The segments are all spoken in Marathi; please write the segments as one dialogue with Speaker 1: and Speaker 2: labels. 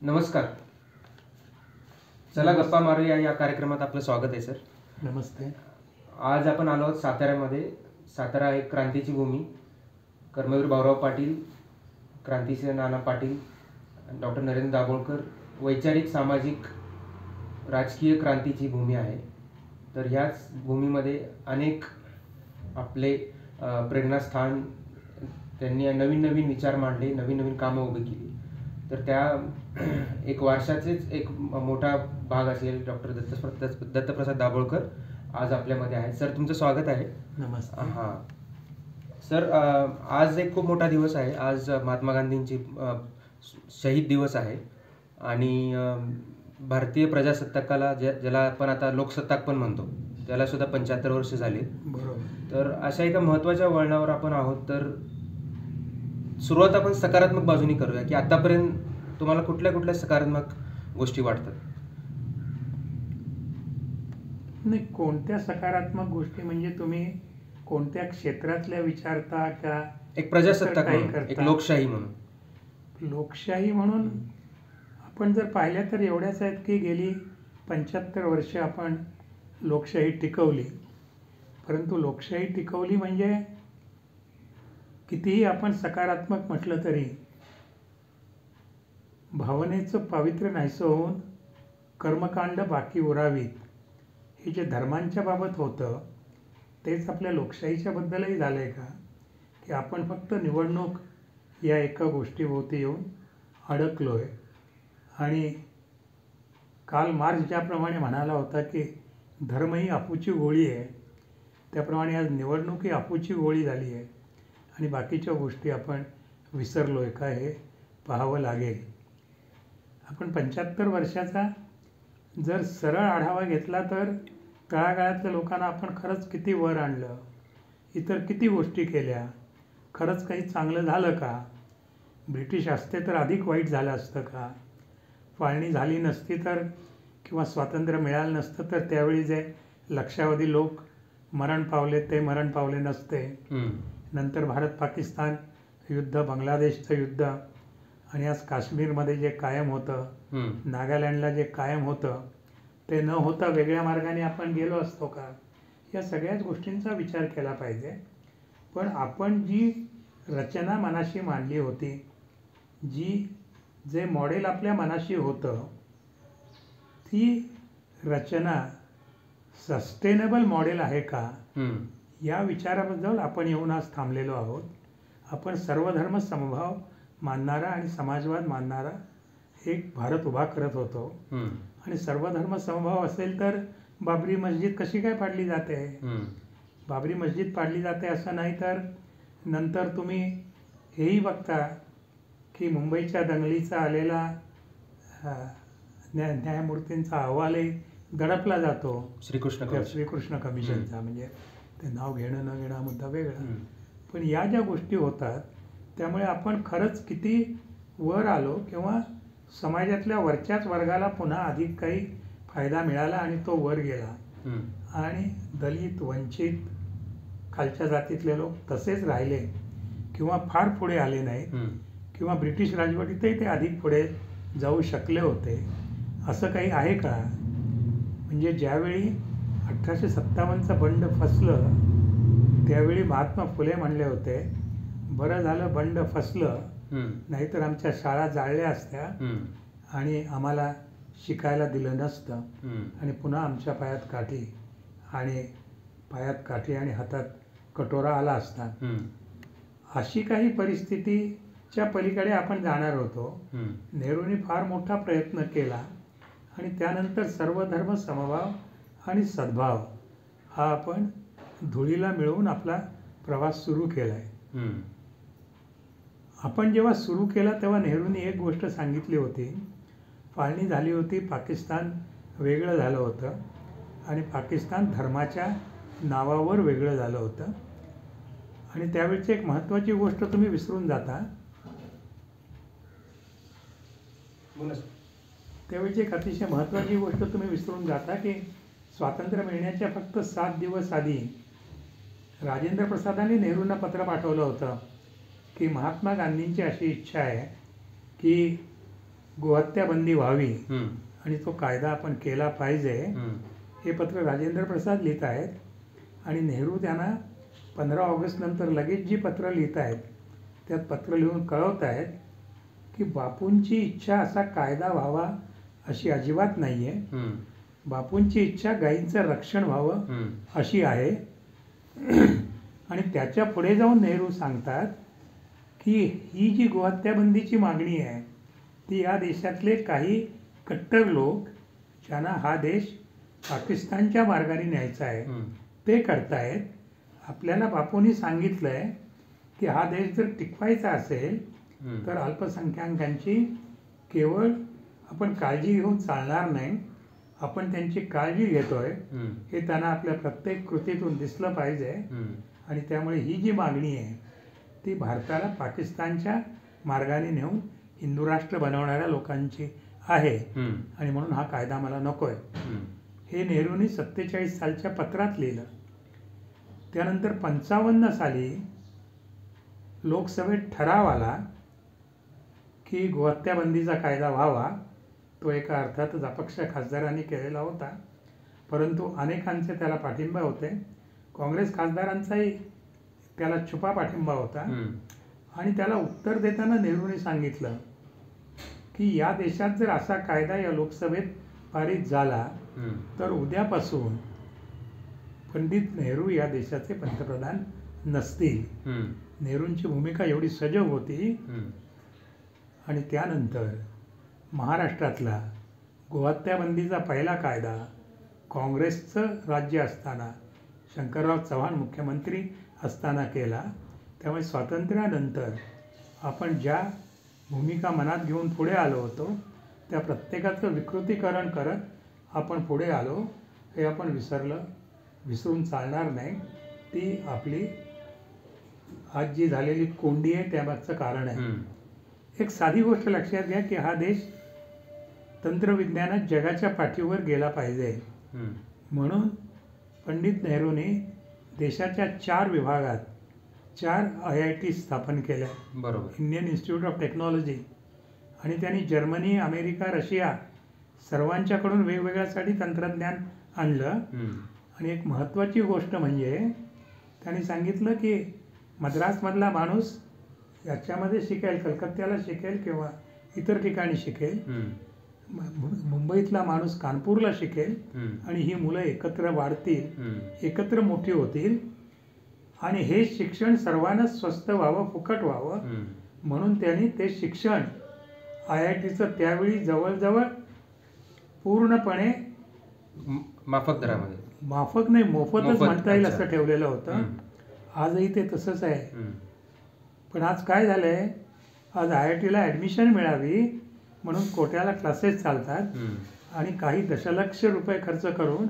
Speaker 1: नमस्कार. चला गप्पा मारूया या कार्यक्रमात आपलं स्वागत आहे सर.
Speaker 2: नमस्ते.
Speaker 1: आज आपण आलो आहोत साताऱ्यामध्ये. सातारा एक क्रांतीची भूमी. कर्मवीर भाऊराव पाटील, क्रांतीसिंह नाना पाटील, डॉक्टर नरेंद्र दाभोळकर, वैचारिक सामाजिक राजकीय क्रांतीची भूमी आहे. तर ह्याच भूमीमध्ये अनेक आपले प्रेरणास्थान, त्यांनी नवीन नवीन विचार मांडले, नवीन नवीन कामं उभी केली. तर त्या एक वारशाचेच एक मोठा भाग असेल डॉक्टर दत्तप्रसाद दाभोळकर आज आपल्यामध्ये आहेत. सर, तुमचं स्वागत आहे.
Speaker 2: नमस्ते.
Speaker 1: हां सर, आज एक खूप मोठा दिवस आहे. आज महात्मा गांधींची शहीद दिवस आहे आणि भारतीय प्रजासत्ताकाला ज्याला आपण आता लोकसत्ताक पण म्हणतो, त्यालासुद्धा 75 वर्ष झाली.
Speaker 2: बरोबर.
Speaker 1: तर अशा एका महत्त्वाच्या वळणावर आपण आहोत. तर सुरुवात आपण सकारात्मक बाजूनी करूया की आतापर्यंत तुम्हाला कुठल्या कुठल्या सकारात्मक गोष्टी वाटतात?
Speaker 2: नाही, कोणत्या सकारात्मक गोष्टी म्हणजे तुम्ही कोणत्या क्षेत्रातल्या विचारता का
Speaker 1: एक प्रजासत्ताक
Speaker 2: काही
Speaker 1: म्हणून,
Speaker 2: करता?
Speaker 1: एक लोकशाही म्हणून.
Speaker 2: लोकशाही म्हणून आपण जर पाहिल्या तर एवढ्याच आहेत की गेली 75 वर्ष आपण लोकशाही टिकवली. परंतु लोकशाही टिकवली म्हणजे कितीही आपण सकारात्मक म्हटलं तरी भावनेचं पावित्र्य नाहीसं होऊन कर्मकांड बाकी उरावीत, हे जे धर्मांच्या बाबत होतं तेच आपल्या लोकशाहीच्या बद्दलही झालं आहे का? की आपण फक्त निवडणूक या एका गोष्टीभोवती येऊन अडकलो आहे. आणि काल मार्क्स ज्याप्रमाणे म्हणाला होता की धर्म ही अफूची गोळी आहे, त्याप्रमाणे आज निवडणूक ही अफूची गोळी झाली आहे आणि बाकीच्या गोष्टी आपण विसरलो आहे का हे पाहावं लागेल. आपण 75 वर्षाचा जर सरळ आढावा घेतला तर तळागाळातल्या लोकांना आपण खरंच किती वर आणलं, इतर किती गोष्टी केल्या, खरंच काही चांगलं झालं का? ब्रिटिश असते तर अधिक वाईट झालं असतं का? फाळणी झाली नसती तर किंवा स्वातंत्र्य मिळालं नसतं तर त्यावेळी जे लक्षावधी लोक मरण पावले ते मरण पावले नसते. नंतर भारत पाकिस्तान युद्ध, बांगलादेशचं युद्ध आणि आज काश्मीरमध्ये जे कायम होतं, नागालँडला जे कायम होतं ते न होता वेगळ्या मार्गाने आपण गेलो असतो का? या सगळ्याच गोष्टींचा विचार केला पाहिजे. पण आपण जी रचना मनाशी मांडली होती, जे मॉडेल आपल्या मनाशी होतं, ती रचना सस्टेनेबल मॉडेल आहे का, या विचाराबद्दल आपण येऊन आज थांबलेलो आहोत. आपण सर्वधर्म समभाव मानणारा आणि समाजवाद मानणारा एक भारत उभा करत होतो. आणि सर्वधर्म समभाव असेल तर बाबरी मस्जिद कशी काय पाडली जाते? बाबरी मस्जिद पाडली जाते असं नाही तर नंतर तुम्ही हेही बघता की मुंबईच्या दंगलीचा आलेला न्यायमूर्तींचा अहवालही दडपला जातो. श्रीकृष्ण कमिशनचा. म्हणजे ते नाव घेणं न घेणं हा मुद्दा वेगळा. पण या ज्या गोष्टी होतात त्यामुळे आपण खरंच किती वर आलो किंवा समाजातल्या वरच्याच वर्गाला पुन्हा अधिक काही फायदा मिळाला आणि तो वर गेला. आणि दलित, वंचित, खालच्या जातीतले लोक तसेच राहिले किंवा फार पुढे आले नाहीत किंवा ब्रिटिश राजवटीतही ते अधिक पुढे जाऊ शकले होते असं काही आहे का? म्हणजे ज्यावेळी 1857चं बंड फसलं त्यावेळी महात्मा फुले म्हणले होते, बरं झालं बंड फसलं, नाहीतर आमच्या शाळा जाळल्या असत्या आणि आम्हाला शिकायला दिलं नसतं आणि पुन्हा आमच्या पायात काठी आणि हातात कटोरा आला असता. अशी काही परिस्थितीच्या पलीकडे आपण जाणार होतो. नेहरूंनी फार मोठा प्रयत्न केला आणि त्यानंतर सर्वधर्म समभाव आणि सद्भाव हा आपण धुळीला मिळवून आपला प्रवास सुरू केला आहे. आपण जेव्हा सुरू केला तेव्हा नेहरूंनी एक गोष्ट सांगितली होती, फाळणी झाली होती, पाकिस्तान वेगळं झालं होतं आणि पाकिस्तान धर्माच्या नावावर वेगळं झालं होतं. आणि त्यावेळची एक महत्त्वाची गोष्ट तुम्ही विसरून जाता. त्यावेळची एक अतिशय महत्त्वाची गोष्ट तुम्ही विसरून जाता की स्वातंत्र्य मिळण्याच्या फक्त 7 दिवस आधी राजेंद्र प्रसादांनी नेहरूंना पत्र पाठवलं होतं की महात्मा गांधींची अशी इच्छा आहे की गोहत्या बंदी व्हावी
Speaker 1: हम्म.
Speaker 2: आणि तो कायदा आपण केला पाहिजे,
Speaker 1: हम्म.
Speaker 2: हे पत्र राजेंद्र प्रसाद लिहित आहेत आणि नेहरू त्यांना 15 ऑगस्ट नंतर लगेच जी पत्र लिहित आहेत त्यात पत्र लिहून कळवत आहेत की बापूंची इच्छा असा कायदा व्हावा अशी अजिबात नाही आहे.
Speaker 1: हम्म.
Speaker 2: बापूंची इच्छा गायींचं रक्षण व्हावं
Speaker 1: हम्म.
Speaker 2: अशी आहे. आणि त्याच्या पुढे जाऊन नेहरू सांगतात की ही जी गोहत्याबंदीची मागणी आहे ती या देशातले काही कट्टर लोक ज्यांना हा देश पाकिस्तानच्या मार्गाने न्यायचा आहे
Speaker 1: हम्म.
Speaker 2: ते करतायत. आपल्याला बापूंनी सांगितलं आहे की हा देश जर टिकवायचा असेल
Speaker 1: हम्म.
Speaker 2: तर अल्पसंख्याकांची केवळ आपण काळजी घेऊन चालणार नाही, आपण त्यांची काळजी घेतोय
Speaker 1: हम्म.
Speaker 2: हे त्यांना आपल्या प्रत्येक कृतीतून दिसलं पाहिजे.
Speaker 1: हम्म.
Speaker 2: आणि त्यामुळे ही जी मागणी आहे ती भारताला पाकिस्तानच्या मार्गाने नेऊन हिंदू राष्ट्र बनवणाऱ्या लोकांची आहे
Speaker 1: हम्म.
Speaker 2: आणि म्हणून हा कायदा मला नकोय.
Speaker 1: हम्म.
Speaker 2: हे नेहरूंनी 47 सालच्या पत्रात लिहिलं. त्यानंतर 55 साली लोकसभेत ठराव आला की गोहत्याबंदीचा कायदा व्हावा. तो एका अर्थातच अपक्ष खासदारांनी केलेला होता, परंतु अनेकांचे त्याला पाठिंबा होते. काँग्रेस खासदारांचाही त्याला छुपा पाठिंबा होता.
Speaker 1: हम्म.
Speaker 2: आणि त्याला उत्तर देताना नेहरूंनी सांगितलं की या देशात जर असा कायदा या लोकसभेत पारित झाला
Speaker 1: हम्म.
Speaker 2: तर उद्यापासून पंडित नेहरू या देशाचे पंतप्रधान नसतील.
Speaker 1: हम्म.
Speaker 2: नेहरूंची भूमिका एवढी सजग होती.
Speaker 1: हम्म.
Speaker 2: आणि त्यानंतर महाराष्ट्रातला गोहत्याबंदीचा पहिला कायदा काँग्रेसचं राज्य असताना शंकरराव चव्हाण मुख्यमंत्री असताना केला. त्यामुळे स्वातंत्र्यानंतर आपण ज्या भूमिका मनात घेऊन पुढे आलो होतो त्या प्रत्येकाचं विकृतीकरण करत आपण पुढे आलो हे आपण विसरून चालणार नाही. ती आपली आज जी झालेली कोंडी आहे त्यामागचं कारण आहे.
Speaker 1: हम्म.
Speaker 2: एक साधी गोष्ट लक्षात घ्या की हा देश तंत्रविज्ञानात जगाच्या पाठीवर गेला पाहिजे
Speaker 1: हम्म.
Speaker 2: म्हणून पंडित नेहरूंनी देशाच्या 4 विभागात 4 IIT स्थापन केल्या.
Speaker 1: बरोबर.
Speaker 2: Indian institute of technology. आणि त्यांनी जर्मनी, अमेरिका, रशिया सर्वांच्याकडून वेगवेगळ्यासाठी तंत्रज्ञान आणलं.
Speaker 1: हम्म.
Speaker 2: आणि एक महत्त्वाची गोष्ट म्हणजे त्यांनी सांगितलं की मद्रासमधला माणूस याच्यामध्ये शिकेल, कलकत्त्याला शिकेल किंवा इतर ठिकाणी शिकेल,
Speaker 1: हम्म.
Speaker 2: मुंबईतला माणूस कानपूरला शिकेल
Speaker 1: हम्म.
Speaker 2: आणि ही मुलं एकत्र वाढतील,
Speaker 1: हम्म.
Speaker 2: एकत्र मोठी होतील आणि हे शिक्षण सर्वांना स्वस्त व्हावं, फुकट व्हावं
Speaker 1: हम्म.
Speaker 2: म्हणून त्यांनी ते शिक्षण IITचं त्यावेळी जवळजवळ पूर्णपणे
Speaker 1: माफक दरामध्ये.
Speaker 2: माफक नाही, मोफतच
Speaker 1: मोफत,
Speaker 2: म्हणता येईल
Speaker 1: अच्छा.
Speaker 2: असं ठेवलेलं होतं.
Speaker 1: हम्म.
Speaker 2: आजही ते तसंच आहे.
Speaker 1: हम्म.
Speaker 2: पण आज काय झालंय, आज IITला ॲडमिशन मिळावी म्हणून कोट्याला क्लासेस चालतात
Speaker 1: हम्म.
Speaker 2: आणि काही दशलक्ष रुपये खर्च करून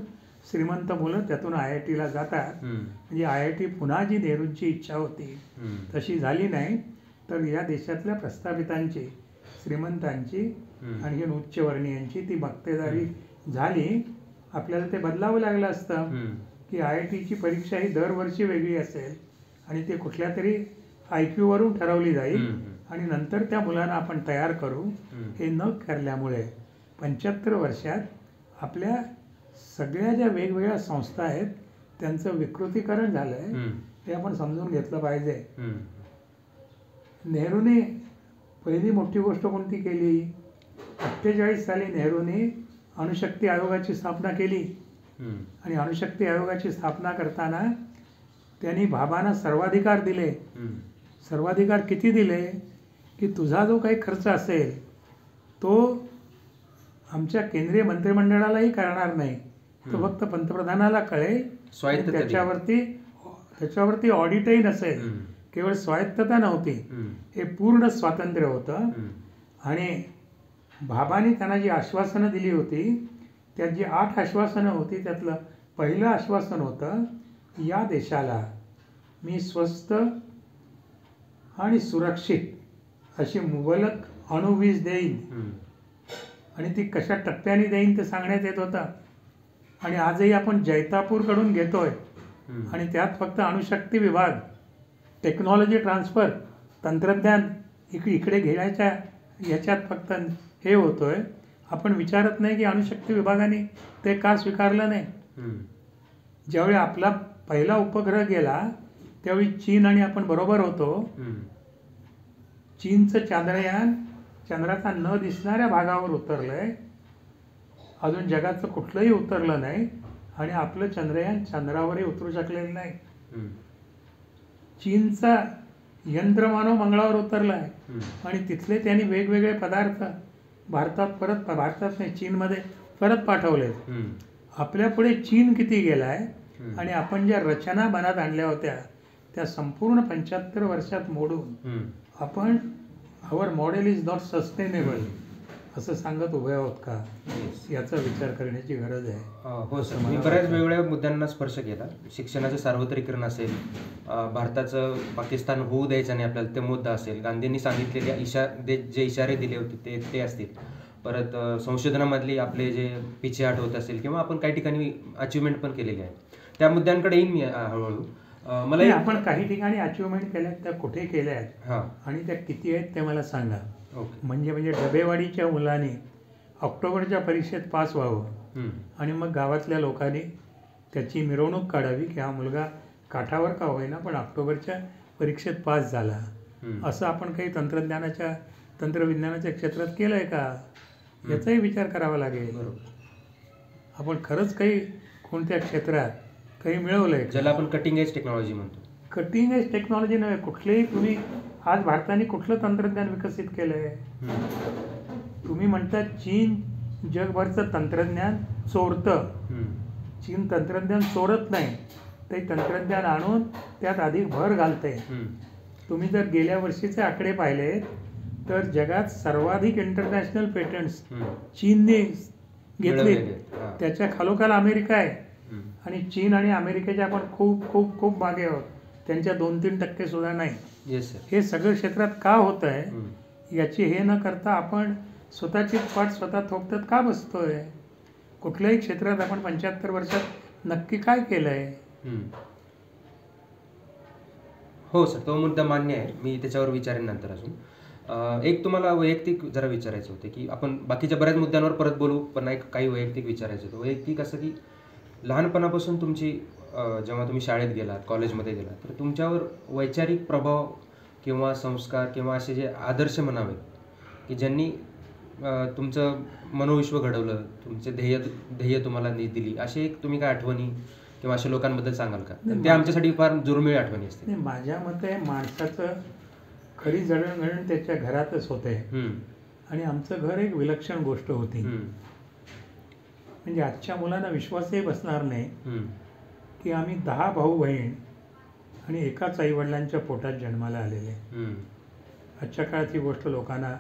Speaker 2: श्रीमंत मुलं त्यातून IITला जातात.
Speaker 1: हम्म.
Speaker 2: म्हणजे IIT पुन्हा जी नेहरूंची इच्छा होती
Speaker 1: हम्म.
Speaker 2: तशी झाली नाही. तर या देशातल्या प्रस्थापितांची, श्रीमंतांची
Speaker 1: हम्म.
Speaker 2: आणि उच्चवर्णीयांची ती मक्तेदारी झाली. आपल्याला ते बदलावं लागलं असतं
Speaker 1: हम्म.
Speaker 2: की IITची परीक्षा ही दरवर्षी वेगळी असेल आणि ते कुठल्या तरी IQ वरून ठरवली जाईल
Speaker 1: हम्म.
Speaker 2: आणि नंतर त्या मुलांना आपण तयार करू.
Speaker 1: हम्म.
Speaker 2: हे न करल्यामुळे 75 वर्षात आपल्या सगळ्या ज्या वेगवेगळ्या संस्था आहेत त्यांचं विकृतीकरण झालं आहे.
Speaker 1: हम्म.
Speaker 2: हे आपण समजून घेतलं पाहिजे.
Speaker 1: हम्म.
Speaker 2: नेहरूने पहिली मोठी गोष्ट कोणती केली, 48 साली नेहरूने अणुशक्ती आयोगाची स्थापना केली.
Speaker 1: हम्म.
Speaker 2: आणि अणुशक्ती आयोगाची स्थापना करताना त्यांनी भाभांना सर्वाधिकार दिले.
Speaker 1: हम्म.
Speaker 2: सर्वाधिकार किती दिले की तुझा जो काही खर्च असेल तो आमच्या केंद्रीय मंत्रिमंडळालाही करणार नाही, तो फक्त पंतप्रधानाला कळेल.
Speaker 1: स्वायत्तता दिली.
Speaker 2: त्याच्यावरती ऑडिटही नसेल,
Speaker 1: हम्म.
Speaker 2: केवळ स्वायत्तता नव्हती,
Speaker 1: हम्म.
Speaker 2: हे पूर्ण स्वातंत्र्य होतं.
Speaker 1: हम्म.
Speaker 2: आणि भाभांनी त्यांना जी आश्वासनं दिली होती त्यात जी 8 आश्वासनं होती त्यातलं पहिलं आश्वासन होतं, या देशाला मी स्वस्त आणि सुरक्षित अशी मुबलक अणुवीज देईन.
Speaker 1: हम्म.
Speaker 2: आणि ती कशा टप्प्याने देईन ते सांगण्यात येत होतं. आणि आजही आपण जैतापूरकडून घेतोय
Speaker 1: हम्म.
Speaker 2: आणि त्यात फक्त अणुशक्ती विभाग, टेक्नॉलॉजी ट्रान्सफर, तंत्रज्ञान इकडे घेण्याच्या याच्यात फक्त हे होतोय. आपण विचारत नाही की अणुशक्ती विभागाने ते का स्वीकारलं नाही. ज्यावेळी आपला पहिला उपग्रह गेला त्यावेळी चीन आणि आपण बरोबर होतो. चीनचं चांद्रयान चंद्राचा न दिसणाऱ्या भागावर उतरलंय. अजून जगाचं कुठलंही उतरलं नाही आणि आपलं चंद्रयान चंद्रावरही उतरू शकलेलं नाही. चीनचा यंत्रमानव मंगळावर उतरलाय आणि तिथले त्यांनी वेगवेगळे पदार्थ भारतात नाही चीनमध्ये परत पाठवले. आपल्या पुढे चीन किती गेलाय आणि आपण ज्या रचना मनात आणल्या होत्या त्या संपूर्ण 75 वर्षात मोडून आपण आवर मॉडेल इज नॉट सस्टेनेबल असं सांगत उभे आहोत का, याचा विचार करण्याची गरज आहे.
Speaker 1: हो सर, मी बऱ्याच वेगवेगळ्या मुद्द्यांना स्पर्श केला. शिक्षणाचं सार्वत्रिकरण असेल, भारताचं पाकिस्तान होऊ द्यायचं नाही आपल्याला ते मुद्दा असेल, गांधींनी सांगितलेले जे इशारे दिले होते ते असतील, परत संशोधनामधली आपले जे पिछेहाट होत असेल किंवा आपण काही ठिकाणी अचिव्हमेंट पण केलेली आहे त्या मुद्द्यांकडे येईन मी हळूहळू.
Speaker 2: मला आपण काही ठिकाणी अचिव्हमेंट केल्या त्या कुठे केल्या आहेत आणि त्या किती आहेत ते मला सांगा. म्हणजे डबेवाडीच्या मुलांनी ऑक्टोबरच्या परीक्षेत पास व्हावं आणि मग गावातल्या लोकांनी त्याची मिरवणूक काढावी की हा मुलगा काठावर का होईना पण ऑक्टोबरच्या परीक्षेत पास झाला. असं आपण काही तंत्रविज्ञानाच्या क्षेत्रात केलं आहे का याचाही विचार करावा लागेल. आपण खरंच काही कोणत्या क्षेत्रात काही मिळवलं आहे,
Speaker 1: ज्याला आपण कटिंग एज टेक्नॉलॉजी म्हणतो.
Speaker 2: कटिंग एज टेक्नॉलॉजी नव्हे, कुठलेही तुम्ही आज भारताने कुठलं तंत्रज्ञान विकसित केलं आहे. तुम्ही म्हणता चीन जगभरचं तंत्रज्ञान चोरतं. चीन तंत्रज्ञान चोरत नाही, ते तंत्रज्ञान आणून त्यात अधिक भर घालते. तुम्ही जर गेल्या वर्षीचे आकडे पाहिले तर जगात सर्वाधिक इंटरनॅशनल पेटंट्स चीनने घेतले. त्याच्या खालोखाल अमेरिका आहे आणि चीन आणि अमेरिकेच्या आपण खूप खूप खूप मागे आहोत. त्यांच्या 2-3% सुद्धा नाही. हे सगळं क्षेत्रात का होत आहे याची हे न करता आपण स्वतःची पाठ स्वतः थोपटत का बसतोय. कुठल्याही क्षेत्रात आपण 75 वर्षात नक्की काय केलं आहे.
Speaker 1: हो सर, तो मुद्दा मान्य आहे, मी त्याच्यावर विचारेन नंतर. अजून एक तुम्हाला वैयक्तिक जरा विचारायचं होतं की आपण बाकीच्या बऱ्याच मुद्द्यांवर परत बोलू, पण काही वैयक्तिक विचारायचं होतं. वैयक्तिक असं की लहानपणापासून तुमची जेव्हा तुम्ही शाळेत गेलात, कॉलेजमध्ये गेलात, तर तुमच्यावर वैचारिक प्रभाव किंवा संस्कार किंवा असे जे आदर्श म्हणावे की ज्यांनी तुमचं मनोविश्व घडवलं, तुमचे ध्येय तुम्हाला दिली, असे एक तुम्ही काय आठवणी किंवा अशा लोकांबद्दल सांगाल का? ते आमच्यासाठी फार दुर्मिळ आठवणी असते.
Speaker 2: माझ्या मते माणसाचं खरी जडणघडण त्याच्या घरातच होते आणि आमचं घर एक विलक्षण गोष्ट होती. म्हणजे आजच्या मुलांना विश्वासही बसणार नाही की आम्ही 10 भाऊ बहीण आणि एकाच आईवडिलांच्या पोटात जन्माला आलेले. आजच्या काळात ही गोष्ट लोकांना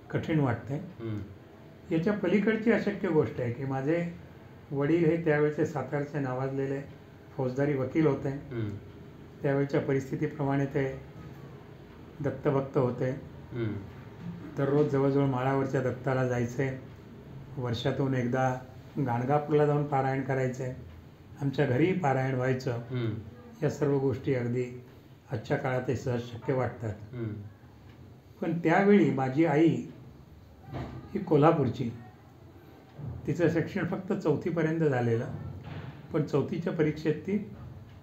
Speaker 2: कठीण वाटते. याच्या पलीकडची अशक्य गोष्ट आहे की माझे वडील हे त्यावेळेचे सातारचे नावाजलेले फौजदारी वकील होते. त्यावेळच्या परिस्थितीप्रमाणे ते दत्तभक्त होते. दररोज जवळजवळ माळावरच्या दत्ताला जायचे. वर्षातून एकदा गाणगापूरला जाऊन पारायण करायचे. आमच्या घरीही पारायण व्हायचं. या सर्व गोष्टी अगदी आजच्या काळात ते सहज शक्य वाटतात. पण त्यावेळी माझी आई ही कोल्हापूरची. तिचं शिक्षण फक्त 4थीपर्यंत झालेलं, पण 4थीच्या परीक्षेत ती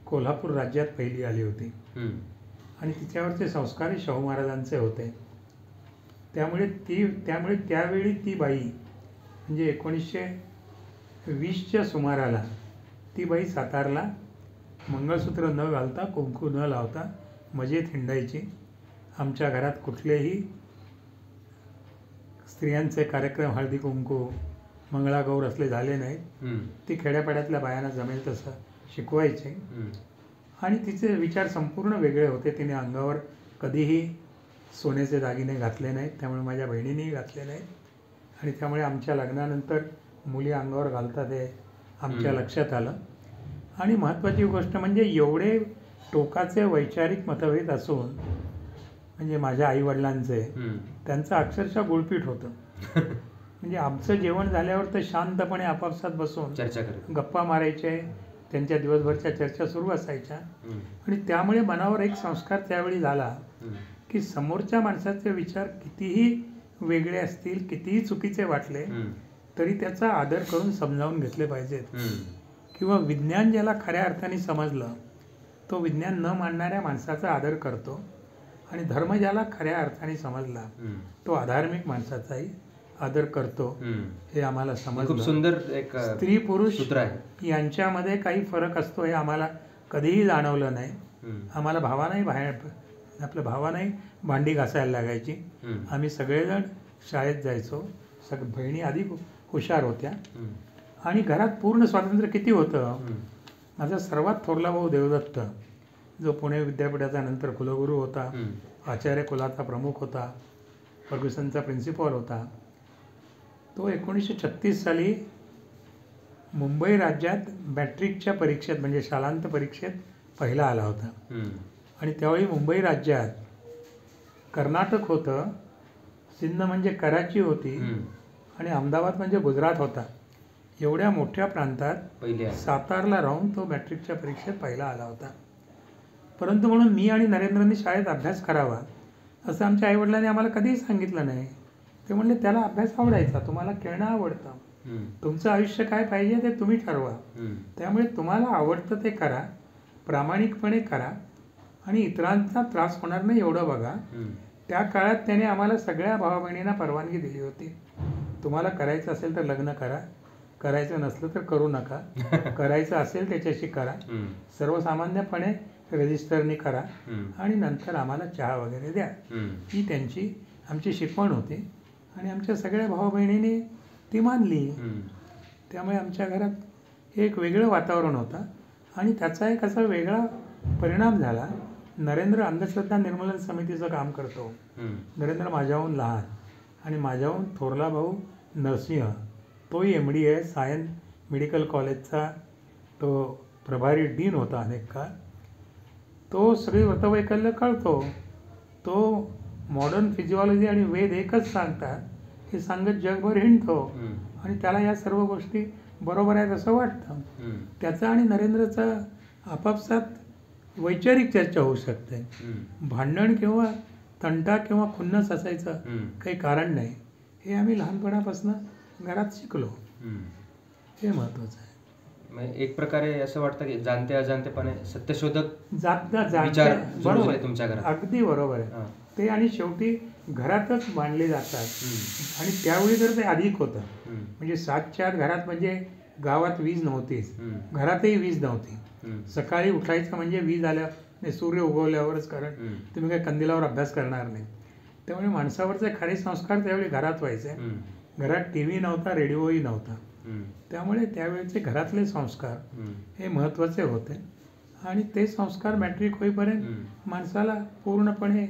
Speaker 2: कोल्हापूर राज्यात पहिली आली होती आणि तिच्यावरचे संस्कारही शाहू महाराजांचे होते. त्यामुळे त्यावेळी ती बाई म्हणजे 1920च्या सुमाराला ती बाई सातारला मंगळसूत्र न घालता, कुंकू न लावता मजेत हिंडायची. आमच्या घरात कुठलेही स्त्रियांचे कार्यक्रम, हळदी कुंकू, मंगळागौर असले झाले नाहीत. ती खेड्यापाड्यातल्या बायांना जमेल तसं शिकवायचे आणि तिचे विचार संपूर्ण वेगळे होते. तिने अंगावर कधीही सोन्याचे दागिने घातले नाहीत, त्यामुळे माझ्या बहिणीनेही घातले नाहीत आणि त्यामुळे आमच्या लग्नानंतर मुली अंगावर घालतात हे आमच्या लक्षात आलं. आणि महत्त्वाची गोष्ट म्हणजे एवढे टोकाचे वैचारिक मतभेद असून म्हणजे माझ्या आईवडिलांचे, त्यांचं अक्षरशः गुळपीट होतं. म्हणजे आमचं जेवण झाल्यावर तर शांतपणे आपापसात बसून
Speaker 1: चर्चा करत
Speaker 2: गप्पा मारायचे. त्यांच्या दिवसभरच्या चर्चा सुरू असायच्या आणि त्यामुळे मनावर एक संस्कार त्यावेळी झाला की समोरच्या माणसाचे विचार कितीही वेगळे असतील, कितीही चुकीचे वाटले तरी त्याचा आदर करून समजावून घेतले पाहिजेत. किंवा विज्ञान ज्याला खऱ्या अर्थाने समजलं तो विज्ञान न मानणाऱ्या माणसाचा आदर करतो, आणि धर्म ज्याला खऱ्या अर्थाने समजला तो अधार्मिक माणसाचाही आदर करतो. हे आम्हाला
Speaker 1: खूप
Speaker 2: समजलं.
Speaker 1: सुंदर एक
Speaker 2: स्त्री पुरुष
Speaker 1: सूत्र आहे.
Speaker 2: यांच्यामध्ये काही फरक असतो हे आम्हाला कधीही जाणवलं नाही. आम्हाला भावानाही भांडी घासायला लागायची. आम्ही सगळेजण शाळेत जायचो. बहिणी अधिक हुशार होत्या आणि घरात पूर्ण स्वातंत्र्य किती होतं. माझा सर्वात थोरला भाऊ देवदत्त, जो पुणे विद्यापीठाचा नंतर कुलगुरू होता, आचार्य कुलाचा प्रमुख होता, फर्ग्युसनचा प्रिन्सिपॉल होता, तो 1936 साली मुंबई राज्यात मॅट्रिकच्या परीक्षेत म्हणजे शालांत परीक्षेत पहिला आला होता. आणि त्यावेळी मुंबई राज्यात कर्नाटक होतं, सिंध म्हणजे कराची होती आणि अहमदाबाद म्हणजे गुजरात होता. एवढ्या मोठ्या प्रांतात सातारला राहून तो मॅट्रिकच्या परीक्षेत पहिला आला होता. परंतु म्हणून मी आणि नरेंद्रने शाळेत अभ्यास करावा असं आमच्या आईवडिलांनी आम्हाला कधीही सांगितलं नाही. ते म्हणले त्याला अभ्यास आवडायचा, तुम्हाला खेळणं आवडतं, तुमचं आयुष्य काय पाहिजे ते तुम्ही ठरवा, त्यामुळे तुम्हाला आवडतं ते करा, प्रामाणिकपणे करा आणि इतरांचा त्रास होणार नाही एवढं बघा. त्या काळात त्याने आम्हाला सगळ्या भावा बहिणींना परवानगी दिली होती. तुम्हाला करायचं असेल तर लग्न करा, करायचं नसलं तर करू नका, करायचं असेल त्याच्याशी करा, सर्वसामान्यपणे रजिस्टरनी करा आणि नंतर आम्हाला चहा वगैरे द्या. ही त्यांची आमची शिकवण होती आणि आमच्या सगळ्या भावा बहिणींनी ती मानली. त्यामुळे आमच्या घरात एक वेगळं वातावरण होतं आणि त्याचा एक असा वेगळा परिणाम झाला. नरेंद्र अंधश्रद्धा निर्मूलन समितीचं काम करतो. नरेंद्र माझ्याहून लहान आणि माझ्याहून थोरला भाऊ नरसिंह, तोही MD आहे, सायन मेडिकल कॉलेजचा तो प्रभारी डीन होता अनेक काळ. तो सगळी व्रतवैकल्य कळतो. तो मॉडर्न फिजिओलॉजी आणि वेद एकच सांगतात हे सांगत जगभर हिंडतो आणि त्याला या सर्व गोष्टी बरोबर आहेत असं वाटतं. त्याचं आणि नरेंद्रचं आपापसात वैचारिक चर्चा होऊ शकते. भांडण किंवा तंटा किंवा खुन्नस असायचं काही कारण नाही. हे आम्ही लहानपणापासून घरात शिकलो. हे महत्त्वाचं आहे.
Speaker 1: एक प्रकारे असं वाटतं की जाणते अजाणतेपणे सत्यशोधक
Speaker 2: विचार
Speaker 1: बरोबर आहे तुमच्या घरात.
Speaker 2: अगदी बरोबर आहे ते. आणि शेवटी घरातच मांडले जातात आणि त्यावेळी तर ते अधिक होतं. म्हणजे 7च्या आत घरात म्हणजे गावात वीज नव्हतीच, घरातही वीज नव्हती. सकाळी उठायचं म्हणजे वीज आल्या सूर्य उगवल्यावरच, कारण तुम्ही काही कंदिलावर अभ्यास करणार नाही. त्यामुळे माणसावरचे खरे संस्कार त्यावेळी घरात व्हायचे. घरात TV नव्हता, रेडिओही नव्हता. त्यामुळे त्यावेळेचे घरातले संस्कार हे महत्त्वाचे होते आणि ते संस्कार मॅट्रिक होईपर्यंत माणसाला पूर्णपणे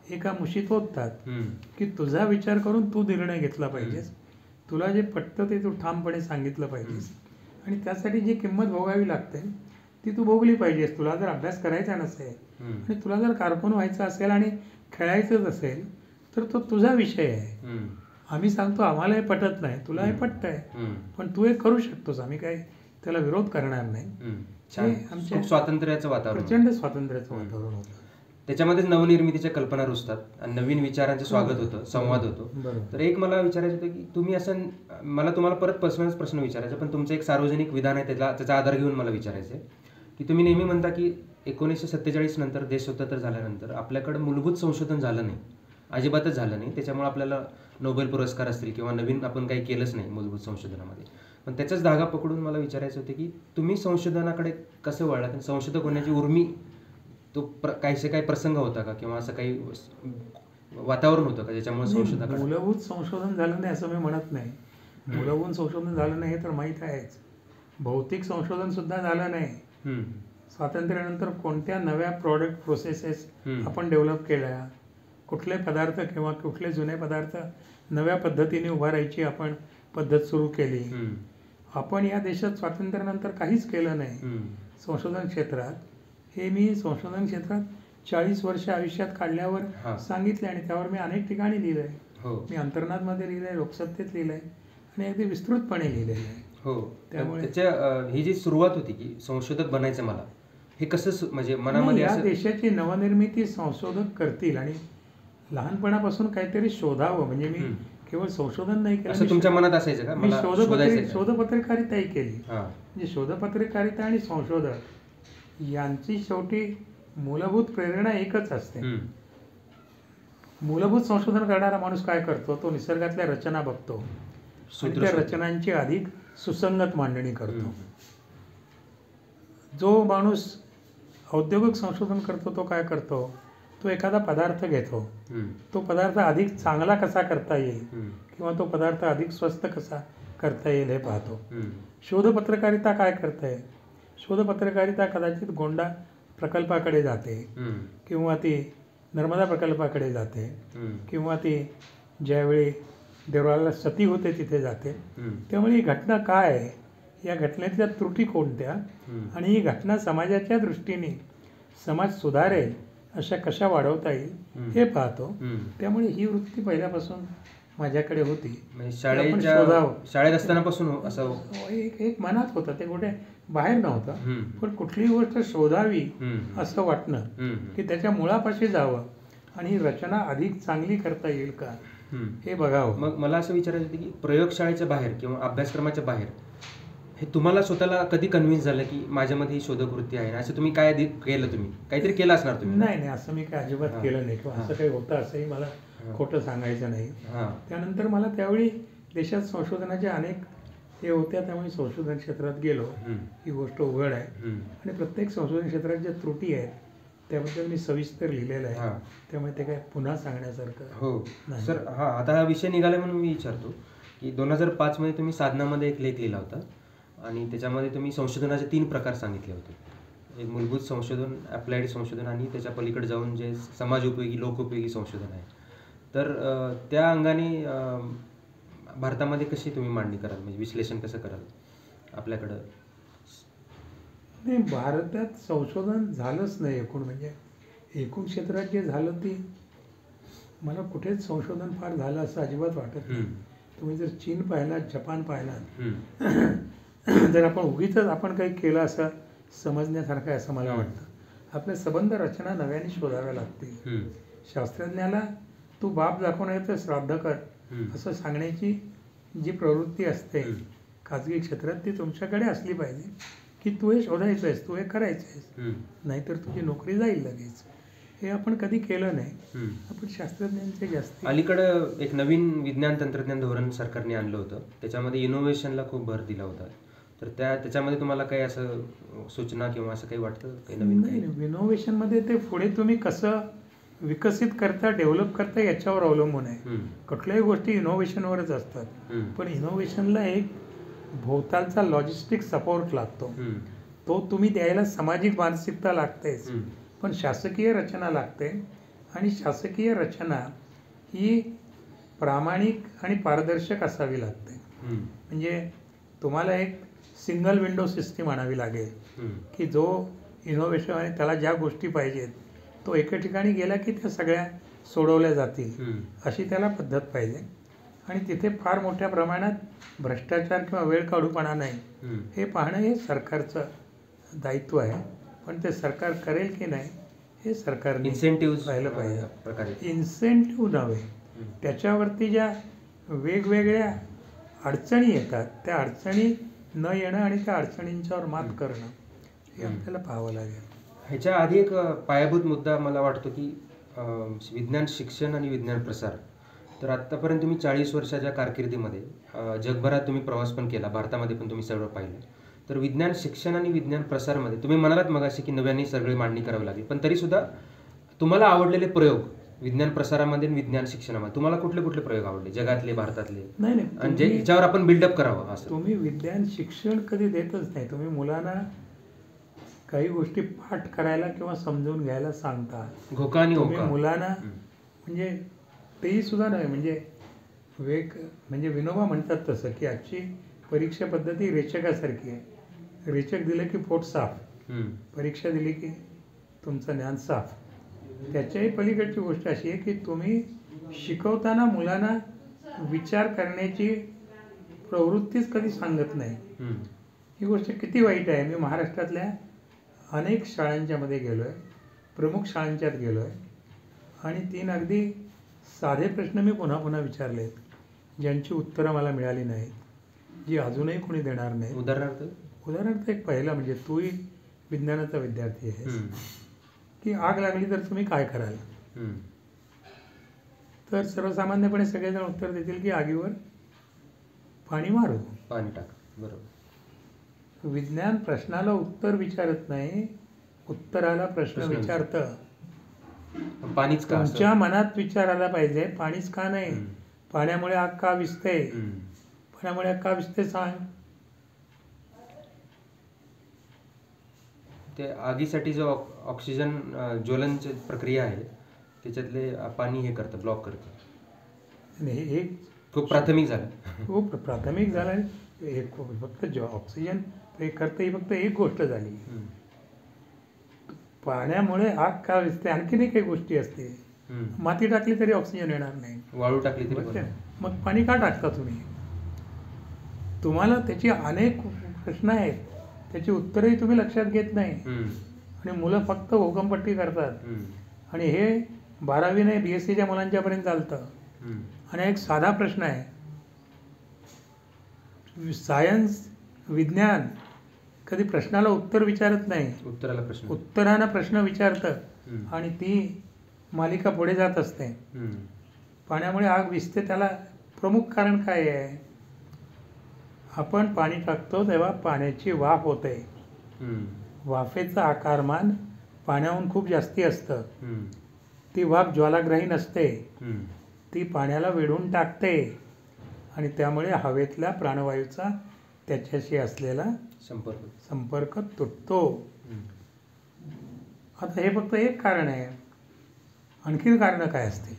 Speaker 2: एका मुशीत होतात की तुझा विचार करून तू निर्णय घेतला पाहिजेस, तुला जे पटतं ते तू ठामपणे सांगितलं पाहिजेस आणि त्यासाठी जी किंमत भोगावी लागते ती तू भोगली पाहिजेस. तुला जर अभ्यास करायचा नसेल आणि तुला जर कारकून व्हायचं असेल आणि खेळायचंच असेल तर तो तुझा विषय आहे. आम्ही सांगतो आम्हाला हे पटत नाही, तुला हे पटतंय, पण तू हे करू शकतोस, आम्ही काही त्याला विरोध करणार नाही.
Speaker 1: आमच्या स्वातंत्र्याचं वातावरण,
Speaker 2: प्रचंड स्वातंत्र्याचं वातावरण होतं.
Speaker 1: त्याच्यामध्ये नवनिर्मितीच्या कल्पना रुजतात आणि नवीन विचारांचे स्वागत होतं, संवाद होतो. तर एक मला विचारायचं होतं की तुम्ही असं, मला तुम्हाला परत पर्सनल प्रश्न विचारायचा, पण तुमचं एक सार्वजनिक विधान आहे त्याचा आधार घेऊन मला विचारायचं आहे की तुम्ही नेहमी म्हणता की 1947 नंतर देश स्वतंत्र झाल्यानंतर आपल्याकडे मूलभूत संशोधन झालं नाही, अजिबातच झालं नाही. त्याच्यामुळे आपल्याला नोबेल पुरस्कार असतील किंवा नवीन आपण काही केलंच नाही मूलभूत संशोधनामध्ये. पण त्याचाच धागा पकडून मला विचारायचं होतं की तुम्ही संशोधनाकडे कसं वळलात? संशोधक होण्याची उर्मी तो काही प्रसंग होता का किंवा असं काही वातावरण होतं का ज्याच्यामुळे संशोधनाकडे?
Speaker 2: मूलभूत संशोधन झालं नाही असं मी म्हणत नाही. मूलभूत संशोधन झालं नाही हे तर माहीत आहेच. भौतिक संशोधन सुद्धा झालं नाही. स्वातंत्र्यानंतर कोणत्या नव्या प्रॉडक्ट प्रोसेसेस आपण डेव्हलप केल्या, कुठले पदार्थ किंवा कुठले जुने पदार्थ नव्या पद्धतीने उभारायची आपण पद्धत सुरू केली. आपण या देशात स्वातंत्र्यानंतर काहीच केलं नाही संशोधन क्षेत्रात. हे मी संशोधन क्षेत्रात 40 वर्ष आयुष्यात काढल्यावर सांगितले आणि त्यावर मी अनेक ठिकाणी लिहिलंय. मी अंतर्नादमध्ये लिहिलंय, लोकसत्तेत लिहिलंय आणि अगदी विस्तृतपणे लिहिलेलं आहे.
Speaker 1: त्यामुळे ही जी सुरुवात होती की संशोधक बनायचं मला, हे कसं म्हणजे मनामध्ये
Speaker 2: या देशाची नवनिर्मिती संशोधक करतील आणि लहानपणापासून काहीतरी शोधावं, म्हणजे मी केवळ संशोधन नाही केलं,
Speaker 1: असं तुमच्या मनात असायचं का?
Speaker 2: मी
Speaker 1: मला शोधायचं आहे.
Speaker 2: शोधपत्रकारिताही केली.
Speaker 1: हां.
Speaker 2: म्हणजे शोधपत्रकारिता आणि संशोधक यांची शेवटी मूलभूत प्रेरणा एकच असते. मूलभूत संशोधन करणारा माणूस काय करतो, तो निसर्गातल्या रचना बघतो आणि त्या रचनांची अधिक सुसंगत मांडणी करतो. जो माणूस औद्योगिक संशोधन करतो तो काय करतो, तो एखादा पदार्थ घेतो, तो पदार्थ अधिक चांगला कसा करता येईल किंवा तो पदार्थ अधिक स्वस्त कसा करता येईल हे पाहतो. शोधपत्रकारिता काय करते, शोधपत्रकारिता कदाचित गोंडा प्रकल्पाकडे जाते किंवा ती नर्मदा प्रकल्पाकडे जाते किंवा ती ज्यावेळी देवळाला सती होते तिथे जाते. त्यामुळे ही घटना काय आहे, या घटनेतल्या त्रुटी कोणत्या आणि ही घटना समाजाच्या दृष्टीने समाज सुधारेल अशा कशा वाढवता येईल हे पाहतो. त्यामुळे ही वृत्ती पहिल्यापासून माझ्याकडे होती.
Speaker 1: शाळेत असतानापासून असं
Speaker 2: एक मनात होतं, ते कुठे बाहेर नव्हतं, पण कुठलीही गोष्ट शोधावी असं वाटणं की त्याच्या मुळापाशी जावं आणि ही रचना अधिक चांगली करता येईल का हे बघावं.
Speaker 1: मग मला असं विचारायचं होतं की प्रयोगशाळेच्या बाहेर किंवा अभ्यासक्रमाच्या बाहेर हे तुम्हाला स्वतःला कधी कन्व्हिन्स झालं की माझ्यामध्ये ही शोधवृत्ती आहे, असं तुम्ही काय केलं? तुम्ही काहीतरी केलं असणार तुम्ही.
Speaker 2: नाही, असं मी काय अजिबात केलं नाही किंवा असं काही होतं असंही मला खोटं सांगायचं नाही. त्यानंतर मला त्यावेळी देशात संशोधनाचे अनेक हे होत्या, त्यामुळे संशोधन क्षेत्रात गेलो. ही गोष्ट उघड आहे आणि प्रत्येक संशोधन क्षेत्रात ज्या त्रुटी आहेत त्याबद्दल मी सविस्तर लिहिलेलं आहे. त्यामुळे ते काय पुन्हा सांगण्यासारखं
Speaker 1: हो सर. आता हा विषय निघाला म्हणून मी विचारतो की 2005 मध्ये तुम्ही साधनामध्ये एक लेख लिहिला होता आणि त्याच्यामध्ये तुम्ही संशोधनाचे 3 प्रकार सांगितले होते. एक मूलभूत संशोधन, अप्लाइड संशोधन आणि त्याच्या पलीकडे जाऊन जे समाज उपयोगी लोकोपयोगी संशोधन आहे. तर त्या अंगाने भारतामध्ये कशी तुम्ही मांडणी कराल, म्हणजे विश्लेषण कसं कराल आपल्याकडं?
Speaker 2: नाही, भारतात संशोधन झालंच नाही एकूण, म्हणजे एकूण क्षेत्रात जे झालं ती मला कुठेच संशोधन फार झालं असं अजिबात वाटत नाही. तुम्ही जर चीन पाहिलात, जपान पाहिलात, जर आपण उगीच आपण काही केलं असं समजण्यासारखं आहे असं मला वाटतं. आपले संबंध रचना नव्याने शोधाव्या लागतील. शास्त्रज्ञाला तू बाप दाखवण्याचं श्राद्ध कर असं सांगण्याची जी प्रवृत्ती असते खाजगी क्षेत्रात ती तुमच्याकडे असली पाहिजे की तू हे शोधायचं आहेस, तू हे करायचं आहेस, नाहीतर तुझी नोकरी जाईल लगेच. हे आपण कधी केलं नाही. आपण शास्त्रज्ञांचे जास्त
Speaker 1: अलीकडं एक नवीन विज्ञान तंत्रज्ञान धोरण सरकारने आणलं होतं, त्याच्यामध्ये इनोव्हेशनला खूप भर दिला होता. तर त्याच्यामध्ये तुम्हाला काही असं सूचना किंवा असं काही वाटतं काही नवीन?
Speaker 2: नाही, इनोव्हेशनमध्ये ते पुढे तुम्ही कसं विकसित करता, डेव्हलप करता याच्यावर अवलंबून आहे. कुठल्याही गोष्टी इनोव्हेशनवरच असतात, पण इनोव्हेशनला एक भोवतालचा लॉजिस्टिक सपोर्ट लागतो. तो तुम्ही द्यायला सामाजिक मानसिकता लागतेच, पण शासकीय रचना लागते आणि शासकीय रचना ही प्रामाणिक आणि पारदर्शक असावी लागते. म्हणजे तुम्हाला एक सिंगल विंडो सिस्टीम आणावी लागेल की जो इनोव्हेशन आहे त्याला ज्या गोष्टी पाहिजेत तो एका ठिकाणी गेला की त्या सगळ्या सोडवल्या जातील अशी त्याला पद्धत पाहिजे. आणि तिथे फार मोठ्या प्रमाणात भ्रष्टाचार किंवा वेळ काढूपणा नाही हे पाहणं हे सरकारचं दायित्व आहे. पण ते सरकार करेल की नाही हे सरकारने
Speaker 1: इन्सेंटिव्ह
Speaker 2: पाहिलं पाहिजे. इन्सेंटिव्ह नव्हे, त्याच्यावरती ज्या वेगवेगळ्या अडचणी येतात त्या अडचणी न येणं आणि त्या अडचणींच्यावर मात करणं हे आपल्याला पाहावं लागेल.
Speaker 1: ह्याच्या आधी एक पायाभूत मुद्दा मला वाटतो की विज्ञान शिक्षण आणि विज्ञान प्रसार. तर आत्तापर्यंत तुम्ही 40 वर्षाच्या कारकिर्दीमध्ये जगभरात तुम्ही प्रवास पण केला, भारतामध्ये पण तुम्ही सगळं पाहिलं. तर विज्ञान शिक्षण आणि विज्ञान प्रसारमध्ये तुम्ही म्हणालात मगाशी की नव्याने सगळी मांडणी करावी लागेल, पण तरीसुद्धा तुम्हाला आवडलेले प्रयोग विज्ञान प्रसारामध्ये आणि विज्ञान शिक्षणामध्ये तुम्हाला कुठले कुठले प्रयोग आवडले जगातले, भारतातले?
Speaker 2: नाही,
Speaker 1: आणि ज्याच्यावर आपण बिल्डअप करावं असं.
Speaker 2: तुम्ही विज्ञान शिक्षण कधी देतच नाही. तुम्ही मुलांना काही गोष्टी पाठ करायला किंवा समजून घ्यायला सांगता.
Speaker 1: घोका आणि
Speaker 2: तुम्ही मुलांना म्हणजे तेही सुद्धा नाही, म्हणजे विनोबा म्हणतात तसं की आजची परीक्षा पद्धती रेचकासारखी आहे. रेचक दिलं की पोट साफ, परीक्षा दिली की तुमचं ज्ञान साफ. त्याच्याही पलीकडची गोष्ट अशी आहे की तुम्ही शिकवताना मुलांना विचार करण्याची प्रवृत्तीच कधी सांगत नाही. ही गोष्ट किती वाईट आहे. मी महाराष्ट्रातल्या अनेक शाळांच्या मध्ये गेलो आहे, प्रमुख शाळांच्यात गेलो आहे आणि 3 अगदी साधे प्रश्न मी पुन्हा पुन्हा विचारलेत, ज्यांची उत्तरं मला मिळाली नाहीत, जी अजूनही कोणी देणार नाही. उदाहरणार्थ एक पहिला म्हणजे तूही विज्ञानाचा विद्यार्थी आहेस, की आग लागली तर तुम्ही काय कराल? तर सर्वसामान्यपणे सगळेजण उत्तर देतील की आगीवर पाणी मारू,
Speaker 1: पाणी टाक. बरोबर.
Speaker 2: विज्ञान प्रश्नाला उत्तर विचारत नाही, उत्तराला प्रश्न विचारतं.
Speaker 1: पाणीच का?
Speaker 2: तुमच्या मनात विचार आला पाहिजे, पाणीच का नाही? पाण्यामुळे आग का विझते? पाण्यामुळे आग का विझते सांग.
Speaker 1: ते आगीसाठी जो ऑक्सिजन ज्वलनची प्रक्रिया आहे त्याच्यातले पाणी हे करतं, ब्लॉक करतं.
Speaker 2: हे
Speaker 1: खूप प्राथमिक झालं.
Speaker 2: खूप प्राथमिक झालं. एक फक्त ऑक्सिजन हे करतं ही फक्त एक गोष्ट झाली. पाण्यामुळे आग का विझते आणखीनही काही गोष्टी असते. माती टाकली तरी ऑक्सिजन येणार नाही,
Speaker 1: वाळू टाकली तरी.
Speaker 2: मग पाणी का टाकता तुम्ही? तुम्हाला त्याची अनेक प्रश्न आहेत, त्याची उत्तरही तुम्ही लक्षात घेत नाही. आणि मुलं फक्त घोकंपट्टी करतात. आणि हे 12वी नाही BSCच्या मुलांच्यापर्यंत चालतं. आणि एक साधा प्रश्न आहे, सायन्स विज्ञान कधी प्रश्नाला उत्तर विचारत नाही, उत्तरानं प्रश्न विचारतं आणि ती मालिका पुढे जात असते. पाण्यामुळे आग विझते त्याला प्रमुख कारण काय आहे? आपण पाणी टाकतो तेव्हा पाण्याची वाफ होते. वाफेचं आकारमान पाण्याहून खूप जास्ती असतं. ती वाफ ज्वालाग्राही नसते, ती पाण्याला वेढून टाकते आणि त्यामुळे हवेतल्या प्राणवायूचा त्याच्याशी असलेला संपर्क तुटतो. आता हे फक्त एक कारण आहे, आणखीन कारणं काय असतील?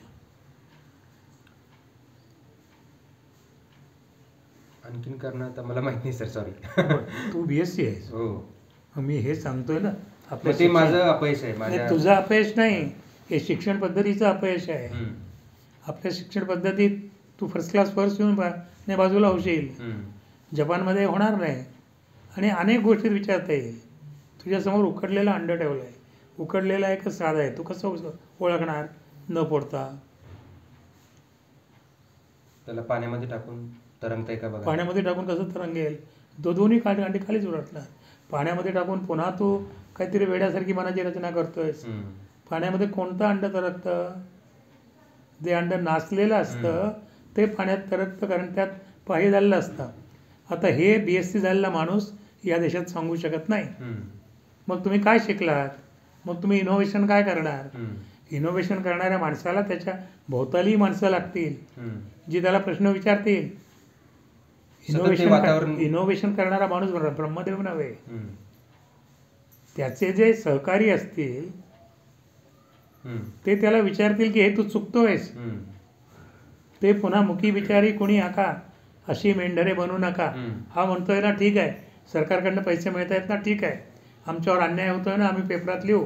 Speaker 1: आणखीन कारण आता मला माहित नाही सर, सॉरी.
Speaker 2: तू BSc आहेस.
Speaker 1: हो,
Speaker 2: मी हे सांगतोय ना,
Speaker 1: ते माझं अपयश आहे.
Speaker 2: तुझं अपयश नाही, हे शिक्षण पद्धतीचं अपयश आहे. आपल्या शिक्षण पद्धतीत तू फर्स्ट क्लास फर्स्ट येऊन बाजूला होशील, जपानमध्ये होणार नाही. आणि अनेक गोष्टी विचारता येईल. तुझ्यासमोर उकडलेलं अंड ठेवलं आहे, उकडलेलं आहे का साधं आहे, तू कसं ओळखणार न फोडता?
Speaker 1: त्याला पाण्यामध्ये टाकून तरंगतंय का बघा.
Speaker 2: पाण्यामध्ये टाकून कसं तरंगेल? दोन्ही अंडे खालीच उलटणार. पाण्यामध्ये टाकून पुन्हा तू काहीतरी वेड्यासारखी मनाची रचना करतोयस. पाण्यामध्ये कोणतं अंड तरंगतं? जे अंड नासलेलं असतं ते पाण्यात तरंगतं, कारण त्यात पाही झालेलं असतं. आता हे BSc झालेला माणूस या देशात सांगू शकत नाही. मग तुम्ही काय शिकलात? मग तुम्ही इनोव्हेशन काय करणार? इनोव्हेशन करणाऱ्या माणसाला त्याच्या भोवताली माणसं लागतील, जी त्याला प्रश्न विचारतील. इनोव्हेशन करणारा माणूस ब्रह्मदेव नव्हे. त्याचे जे सहकारी असतील ते त्याला विचारतील की हे तू चुकतोयस. ते पुन्हा मुखी बिचारी कोणी आका अशी मेंढरे बनू नका. हा म्हणतोय ना, ठीक आहे, सरकारकडनं पैसे मिळत आहेत ना, ठीक आहे, आमच्यावर अन्याय होतोय ना, आम्ही पेपरात लिहू.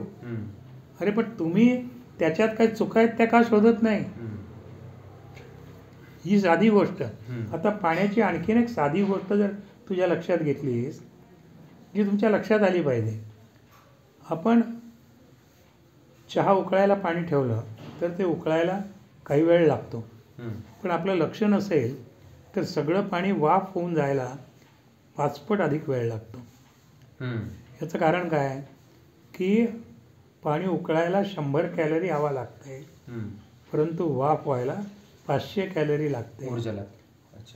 Speaker 2: अरे पण तुम्ही त्याच्यात काही चुका आहेत त्या का शोधत नाही? ही साधी गोष्ट. आता पाण्याची आणखीन एक साधी गोष्ट जर तुझ्या लक्षात घेतलीस, जी तुमच्या लक्षात आली पाहिजे. आपण चहा उकळायला पाणी ठेवलं तर ते उकळायला काही वेळ लागतो, पण आपलं लक्ष नसेल तर सगळं पाणी वाफ होऊन जायला 5 पट अधिक वेळ लागतो. याचं कारण काय? की पाणी उकळायला 100 कॅलरी हवा लागते, परंतु वाफ व्हायला 500 कॅलरी लागते.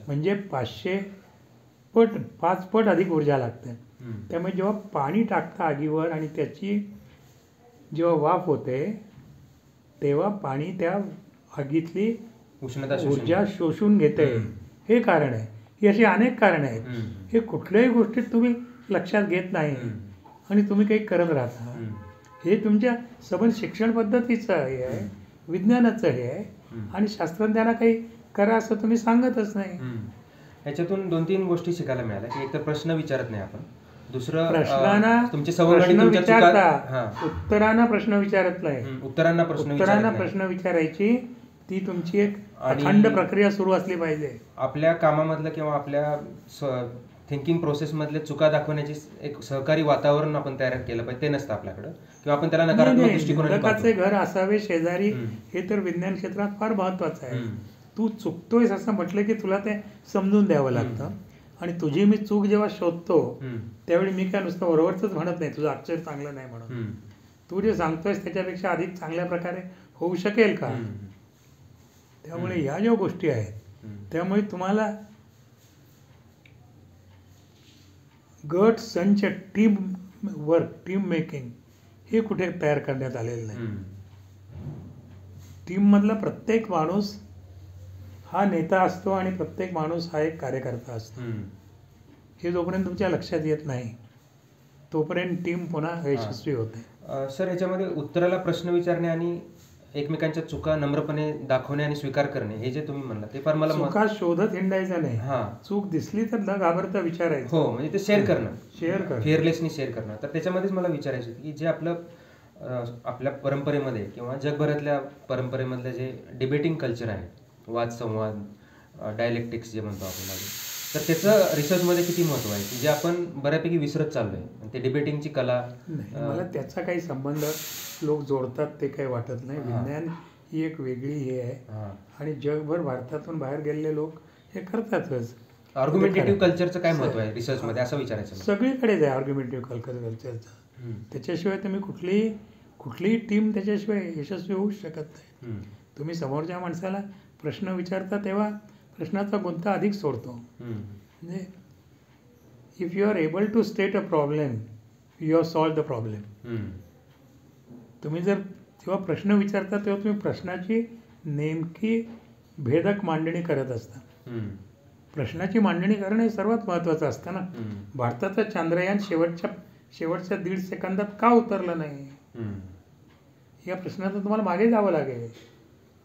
Speaker 2: म्हणजे 5 पट अधिक ऊर्जा लागते. त्यामुळे जेव्हा पाणी टाकता आगीवर आणि त्याची जेव्हा वाफ होते तेव्हा पाणी त्या आगीतली ऊर्जा शोषून घेते. हे कारण आहे. ही अशी अनेक कारणं आहेत. हे कुठल्याही गोष्टीत तुम्ही लक्षात घेत नाही आणि तुम्ही काही करत राहता. हे तुमच्या सबंध शिक्षण पद्धतीचं हे आहे, विज्ञानाचं हे आहे. आणि शास्त्रज्ञांना काही करा असं तुम्ही सांगतच नाही.
Speaker 1: ह्याच्यातून 2-3 गोष्टी शिकायला मिळाल्या की एक तर प्रश्न विचारत नाही आपण, दुसरं
Speaker 2: प्रश्न विचारता, उत्तरांना प्रश्न विचारत नाही.
Speaker 1: उत्तरांना
Speaker 2: प्रश्न विचारायची ती तुमची एक अखंड प्रक्रिया सुरू असली पाहिजे.
Speaker 1: आपल्या कामामधलं किंवा आपल्या थिंकिंग प्रोसेसमधले चुका दाखवण्याची एक सहकारी वातावरण आपण तयार केलं पाहिजे, ते नसतं आपल्याकडं, किंवा आपण त्याला नकारात्मक दृष्टिकोनाने
Speaker 2: निंदकाचे
Speaker 1: पाहतो.
Speaker 2: घर असावे शेजारी हे तर विज्ञान क्षेत्रात फार महत्वाचं आहे. तू चुकतोयस असं म्हटलं की तुला ते समजून द्यावं लागतं. आणि तुझी मी चूक जेव्हा शोधतो त्यावेळी मी काय नुसतं बरोबरच म्हणत नाही तुझं अक्षर चांगलं नाही म्हणून. तू जे सांगतोयस त्याच्यापेक्षा अधिक चांगल्या प्रकारे होऊ शकेल का. त्यामुळे या ज्या गोष्टी आहेत त्यामुळे तुम्हाला गट संच टीम वर्क टीम मेकिंग हे कुठे तयार करण्यात आलेलं नाही. टीममधला प्रत्येक माणूस हा नेता असतो आणि प्रत्येक माणूस हा एक कार्यकर्ता असतो. हे जोपर्यंत तुमच्या लक्षात येत नाही तोपर्यंत टीम पुन्हा यशस्वी होते.
Speaker 1: सर, याच्यामध्ये उत्तराला प्रश्न विचारणे आणि एकमेकांच्या चुका नम्रपणे दाखवणे आणि स्वीकार करणे, हे जे तुम्ही म्हणला ते फार मला
Speaker 2: चुका शोधत हिंडायचं नाही. चूक दिसली तर न घाबरता विचारायचं.
Speaker 1: हो, म्हणजे ते शेअर करणं, फिअरलेसली शेअर करणं. तर त्याच्यामध्येच मला विचारायचं होतं की जे आपल्या परंपरेमध्ये किंवा जगभरातल्या परंपरेमधलं जे डिबेटिंग कल्चर आहे, वाद संवाद, डायलेक्टिक्स जे म्हणतो आपण, तर त्याचं रिसर्चमध्ये किती महत्त्व आहे की जे आपण बऱ्यापैकी विसरत चाललोय, ते डिबेटिंगची कला.
Speaker 2: मला त्याचा काही संबंध लोक जोडतात ते काही वाटत नाही. विज्ञान ही एक वेगळी हे आहे आणि जगभर भारतातून बाहेर गेलेले लोक हे करतातच.
Speaker 1: आर्ग्युमेंटेटिव्ह कल्चरचं काय महत्त्व आहे रिसर्चमध्ये असं विचारायचं.
Speaker 2: सगळीकडेच आहे आर्ग्युमेंटेटिव्ह कल्चरचं. त्याच्याशिवाय तुम्ही कुठलीही टीम त्याच्याशिवाय यशस्वी होऊ शकत नाही. तुम्ही समोरच्या माणसाला प्रश्न विचारता तेव्हा प्रश्नाचा गुंता अधिक सोडतो. म्हणजे if you are able to state a problem you have solve the problem. तुम्ही जर जेव्हा प्रश्न विचारता तेव्हा तुम्ही प्रश्नाची नेमकी भेदक मांडणी करत असता. प्रश्नाची मांडणी करणं हे सर्वात महत्त्वाचं असतं ना. भारताचं चांद्रयान शेवटच्या 1.5 सेकंदात का उतरलं नाही, या प्रश्नाचं तुम्हाला मागे जावं लागेल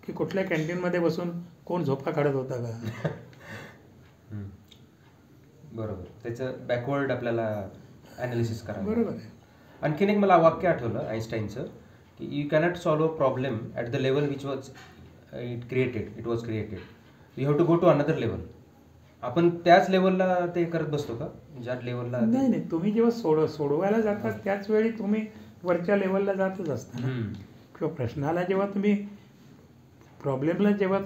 Speaker 2: की कुठल्या कॅन्टीनमध्ये बसून कोण झोपा काढत होता का.
Speaker 1: बरोबर, त्याचं बॅकवर्ड आपल्याला ॲनालिसिस करावं.
Speaker 2: बरोबर आहे.
Speaker 1: आणखीन एक मला वाक्य आठवलं आईन्स्टाईनचं की you cannot solve a problem at the level which was it was created, you have to go to another level. आपण त्याच लेवलला ते करत बसतो का, ज्या लेवलला.
Speaker 2: नाही, तुम्ही जेव्हा सोडवायला जाता त्याच वेळी तुम्ही वरच्या लेवलला जातच असता ना. किंवा प्रश्नाला जेव्हा तुम्ही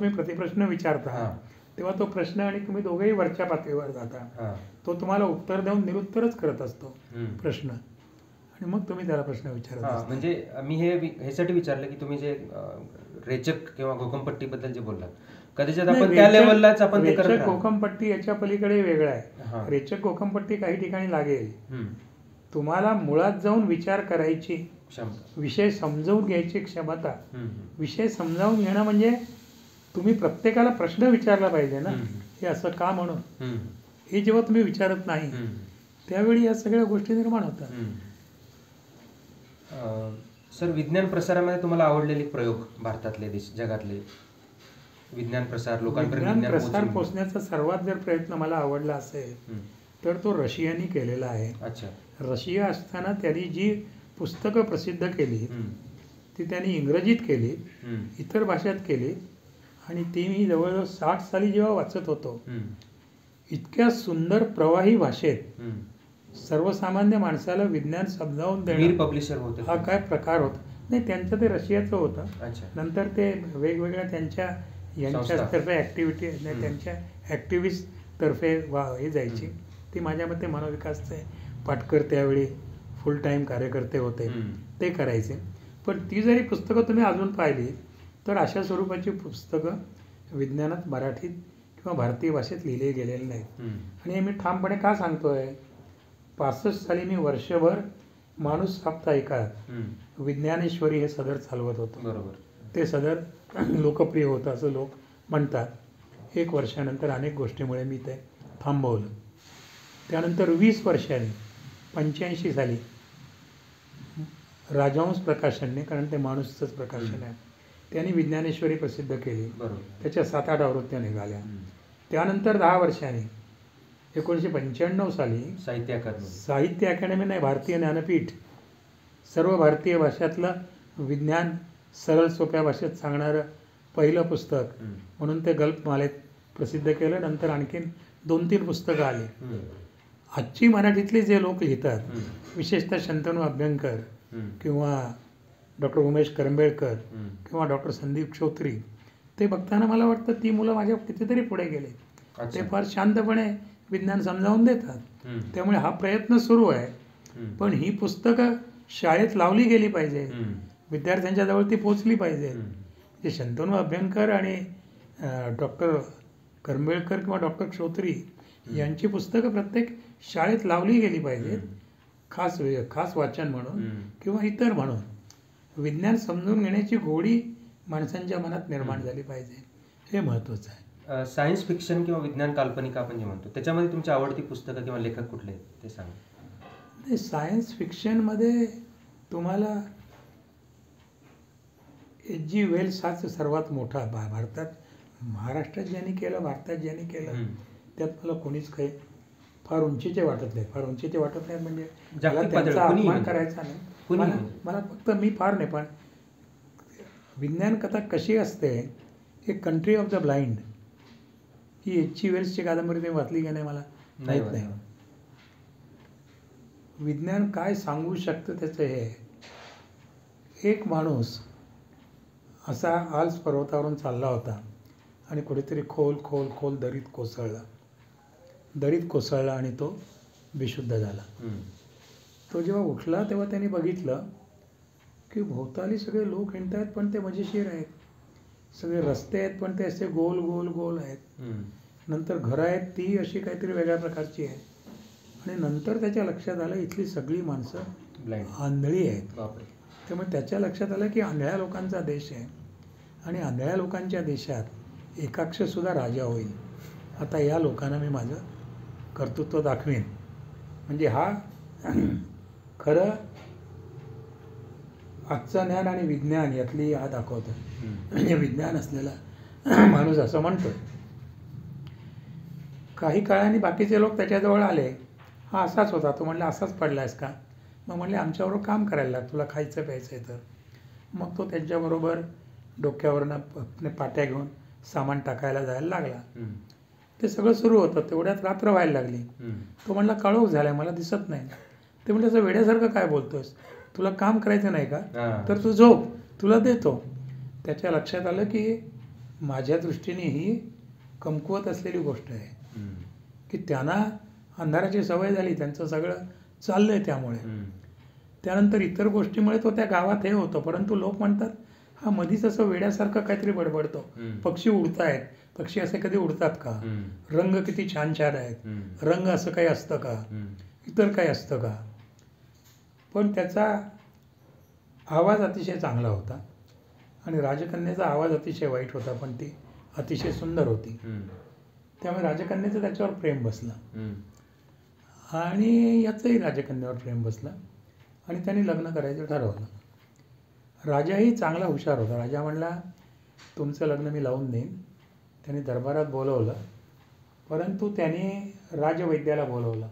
Speaker 2: प्रतिप्रश्न विचारता तेव्हा तो प्रश्न आणि तुम्ही दोघेही वरच्या पातळीवर जाता. तो तुम्हाला उत्तर देऊन निरुत्तरच करत असतो प्रश्न, आणि मग तुम्ही त्याला प्रश्न विचारत असता.
Speaker 1: म्हणजे मी ह्यासाठी विचारलं की तुम्ही जे रेचक किंवा घोकंपट्टीबद्दल जे बोललात, कदाचित आपण त्या लेवललाच आपण ते करत.
Speaker 2: रेचक घोकंपट्टी याच्या पलीकडे वेगळं आहे. रेचक घोकंपट्टी काही ठिकाणी लागेल. तुम्हाला मुळात जाऊन विचार करायची क्षमता, विषय समजावून घ्यायची क्षमता. विषय समजावून घेणं म्हणजे तुम्ही प्रत्येकाला प्रश्न विचारला पाहिजे ना, हे असं का म्हणून. हे जेव्हा तुम्ही विचारत नाही त्यावेळी या सगळ्या गोष्टी निर्माण होतात.
Speaker 1: सर, विज्ञान प्रसारामध्ये तुम्हाला आवडलेले प्रयोग भारतातले, जगातले विज्ञान प्रसार, लोकांपर्यंत
Speaker 2: प्रसार पोचण्याचा सर्वात जर प्रयत्न मला आवडला असेल तर तो रशियानी केलेला आहे. रशिया असताना त्यांनी जी पुस्तकं प्रसिद्ध केली ती त्यांनी इंग्रजीत केली, इतर भाषेत केली, आणि ती मी जवळजवळ 60 साली जेव्हा वाचत होतो इतक्या सुंदर प्रवाही भाषेत सर्वसामान्य माणसाला विज्ञान समजावून देणं
Speaker 1: पब्लिशर होतं.
Speaker 2: हा काय प्रकार होता. नाही, त्यांचं ते रशियाचं होतं. नंतर ते वेगवेगळ्या यांच्यातर्फे ॲक्टिव्हिटी, त्यांच्या ॲक्टिव्हिस्ट तर्फे हे जायची. ती माझ्या मते मनोविकासचे पाटकर त्यावेळी फुल टाईम कार्यकर्ते होते, ते करायचे. पण ती जरी पुस्तकं तुम्ही अजून पाहिली तर अशा स्वरूपाची पुस्तकं विज्ञानात मराठीत किंवा भारतीय भाषेत लिहिले गेलेले नाहीत. आणि हे मी ठामपणे का सांगतोय, 65 साली मी वर्षभर माणूस साप्ताहिकात विज्ञानेश्वरी हे सदर चालवत होतो.
Speaker 1: बरोबर.
Speaker 2: ते सदर लोकप्रिय होतं असं लोक म्हणतात. 1 वर्षानंतर अनेक गोष्टीमुळे मी ते थांबवलं. त्यानंतर 20 वर्षांनी 85 साली राजहंस प्रकाशनने, कारण ते माणूसचंच प्रकाशन आहे, त्यांनी विज्ञानेश्वरी प्रसिद्ध केली. त्याच्या 7-8 आवृत्त्या निघाल्या. त्यानंतर 10 वर्षांनी 1995 साली साहित्य अकादमी नाही, भारतीय ज्ञानपीठ सर्व भारतीय भाषातलं विज्ञान सरळ सोप्या भाषेत सांगणारं पहिलं पुस्तक म्हणून ते गल्पमालेत प्रसिद्ध केलं. नंतर आणखीन 2-3 पुस्तकं आली. आजची मराठीतले जे लोक लिहितात,
Speaker 1: हम्म.
Speaker 2: विशेषतः शंतनू अभ्यंकर
Speaker 1: हम्म.
Speaker 2: किंवा डॉक्टर उमेश करंबेळकर
Speaker 1: हम्म.
Speaker 2: किंवा डॉक्टर संदीप क्षोत्री, ते बघताना मला वाटतं ती मुलं माझ्या कितीतरी पुढे गेले.
Speaker 1: अच्छा.
Speaker 2: ते फार शांतपणे विज्ञान समजावून देतात.
Speaker 1: हम्म.
Speaker 2: त्यामुळे हा प्रयत्न सुरू आहे.
Speaker 1: हम्म.
Speaker 2: पण ही पुस्तकं शाळेत लावली गेली पाहिजे,
Speaker 1: हम्म.
Speaker 2: विद्यार्थ्यांच्या जवळ ती पोचली पाहिजे.
Speaker 1: हम्म.
Speaker 2: म्हणजे शंतनू अभ्यंकर आणि डॉक्टर करंबेळकर किंवा डॉक्टर क्षोत्री यांची पुस्तकं प्रत्येक शाळेत लावली गेली पाहिजेत, खास वाचन म्हणून
Speaker 1: हम्म.
Speaker 2: किंवा इतर म्हणून. विज्ञान समजून घेण्याची गोडी माणसांच्या मनात निर्माण झाली पाहिजे, हे महत्त्वाचं आहे.
Speaker 1: सायन्स फिक्शन किंवा विज्ञान काल्पनिक आपण जे म्हणतो, त्याच्यामध्ये तुमची आवडती पुस्तकं किंवा लेखक कुठले आहेत ते सांगा.
Speaker 2: सायन्स फिक्शनमध्ये तुम्हाला H.G. वेल्स हाच सर्वात मोठा भारतात, महाराष्ट्रात ज्यांनी केलं, भारतात ज्यांनी केलं,
Speaker 1: हम्म.
Speaker 2: त्यात मला कोणीच काही फार उंचीचे वाटत नाही. फार उंचीचे वाटत नाही म्हणजे मला
Speaker 1: जागतिक
Speaker 2: त्यांचा
Speaker 1: पातळीवर कुणीही
Speaker 2: अपमान
Speaker 1: म्हणजे.
Speaker 2: करायचा नाही.
Speaker 1: कुणीही
Speaker 2: मला
Speaker 1: म्हणजे.
Speaker 2: मला फक्त मी फार नाही, पण विज्ञान कथा कशी असते, एक country of the blind he H.G. वेल्सची कादंबरी तुम्ही वाचली की नाही मला माहीत नाही. विज्ञान काय सांगू शकतं त्याचं हे आहे. एक माणूस असा आल्प्स पर्वतावरून चालला होता आणि कुठेतरी खोल खोल खोल दरीत कोसळला आणि तो बेशुद्ध झाला.
Speaker 1: हम्म.
Speaker 2: तो जेव्हा उठला तेव्हा त्याने बघितलं की भोवताली सगळे लोक हिंडत आहेत, पण ते मजेशीर आहेत. सगळे रस्ते आहेत, पण ते असे गोल गोल गोल आहेत.
Speaker 1: हम्म.
Speaker 2: नंतर घरं आहेत, ती अशी काहीतरी वेगळ्या प्रकारची आहेत. आणि नंतर त्याच्या लक्षात आलं इथली सगळी माणसं
Speaker 1: ब्लाइंड.
Speaker 2: आंधळी आहेत.
Speaker 1: बापरे.
Speaker 2: त्यामुळे त्याच्या लक्षात आलं की आंधळ्या लोकांचा देश आहे आणि आंधळ्या लोकांच्या देशात एकाक्षसुद्धा राजा होईल. आता या लोकांना मी माझं कर्तृत्व दाखवेन. म्हणजे हा खरं आजचं ज्ञान आणि विज्ञान यातली हा दाखवतो. म्हणजे विज्ञान असलेला माणूस असं म्हणतो. काही काळाने बाकीचे लोक त्याच्याजवळ आले, हा असाच होता. तो म्हणला असाच पडलायस का? मग म्हणले आमच्याबरोबर काम करायला लाग, तुला खायचं प्यायचं आहे तर. मग तो त्यांच्याबरोबर डोक्यावरनं पाट्या घेऊन सामान टाकायला जायला लागला.
Speaker 1: हम्म.
Speaker 2: ते सगळं सुरू होतं. तेवढ्यात रात्र व्हायला लागली.
Speaker 1: हम्म.
Speaker 2: तो म्हणला काळोख झालाय, मला दिसत नाही. ते म्हणले असं वेड्यासारखं काय बोलतोस, तुला काम करायचं नाही का?
Speaker 1: हा.
Speaker 2: तर तू झोप, तुला देतो. त्याच्या लक्षात आलं की माझ्या दृष्टीने ही कमकुवत असलेली गोष्ट आहे,
Speaker 1: हम्म.
Speaker 2: की त्यांना अंधाराची सवय झाली, त्यांचं सगळं चाललं आहे त्यामुळे.
Speaker 1: हम्म.
Speaker 2: त्यानंतर इतर गोष्टीमुळे तो त्या गावात हे होतो, परंतु लोक म्हणतात हा मधीच असं वेड्यासारखं काहीतरी बडबडतो.
Speaker 1: हम्म.
Speaker 2: पक्षी उडतायत, पक्षी असे कधी उडतात का?
Speaker 1: हम्म.
Speaker 2: रंग किती छान छान आहेत,
Speaker 1: हम्म.
Speaker 2: रंग असं काही असतं का?
Speaker 1: हम्म.
Speaker 2: इतर काही असतं का? पण त्याचा आवाज अतिशय चांगला होता आणि राजकन्याचा आवाज अतिशय वाईट होता, पण ती अतिशय सुंदर होती.
Speaker 1: हम्म.
Speaker 2: त्यामुळे राजकन्याचं त्याच्यावर प्रेम बसलं
Speaker 1: हम्म.
Speaker 2: आणि याचंही राजकन्यावर प्रेम बसलं आणि त्यांनी लग्न करायचं ठरवलं. राजाही चांगला हुशार होता. राजा म्हणला तुमचं लग्न मी लावून देईन. त्यांनी दरबारात बोलवलं, परंतु त्याने राजवैद्याला बोलवलं.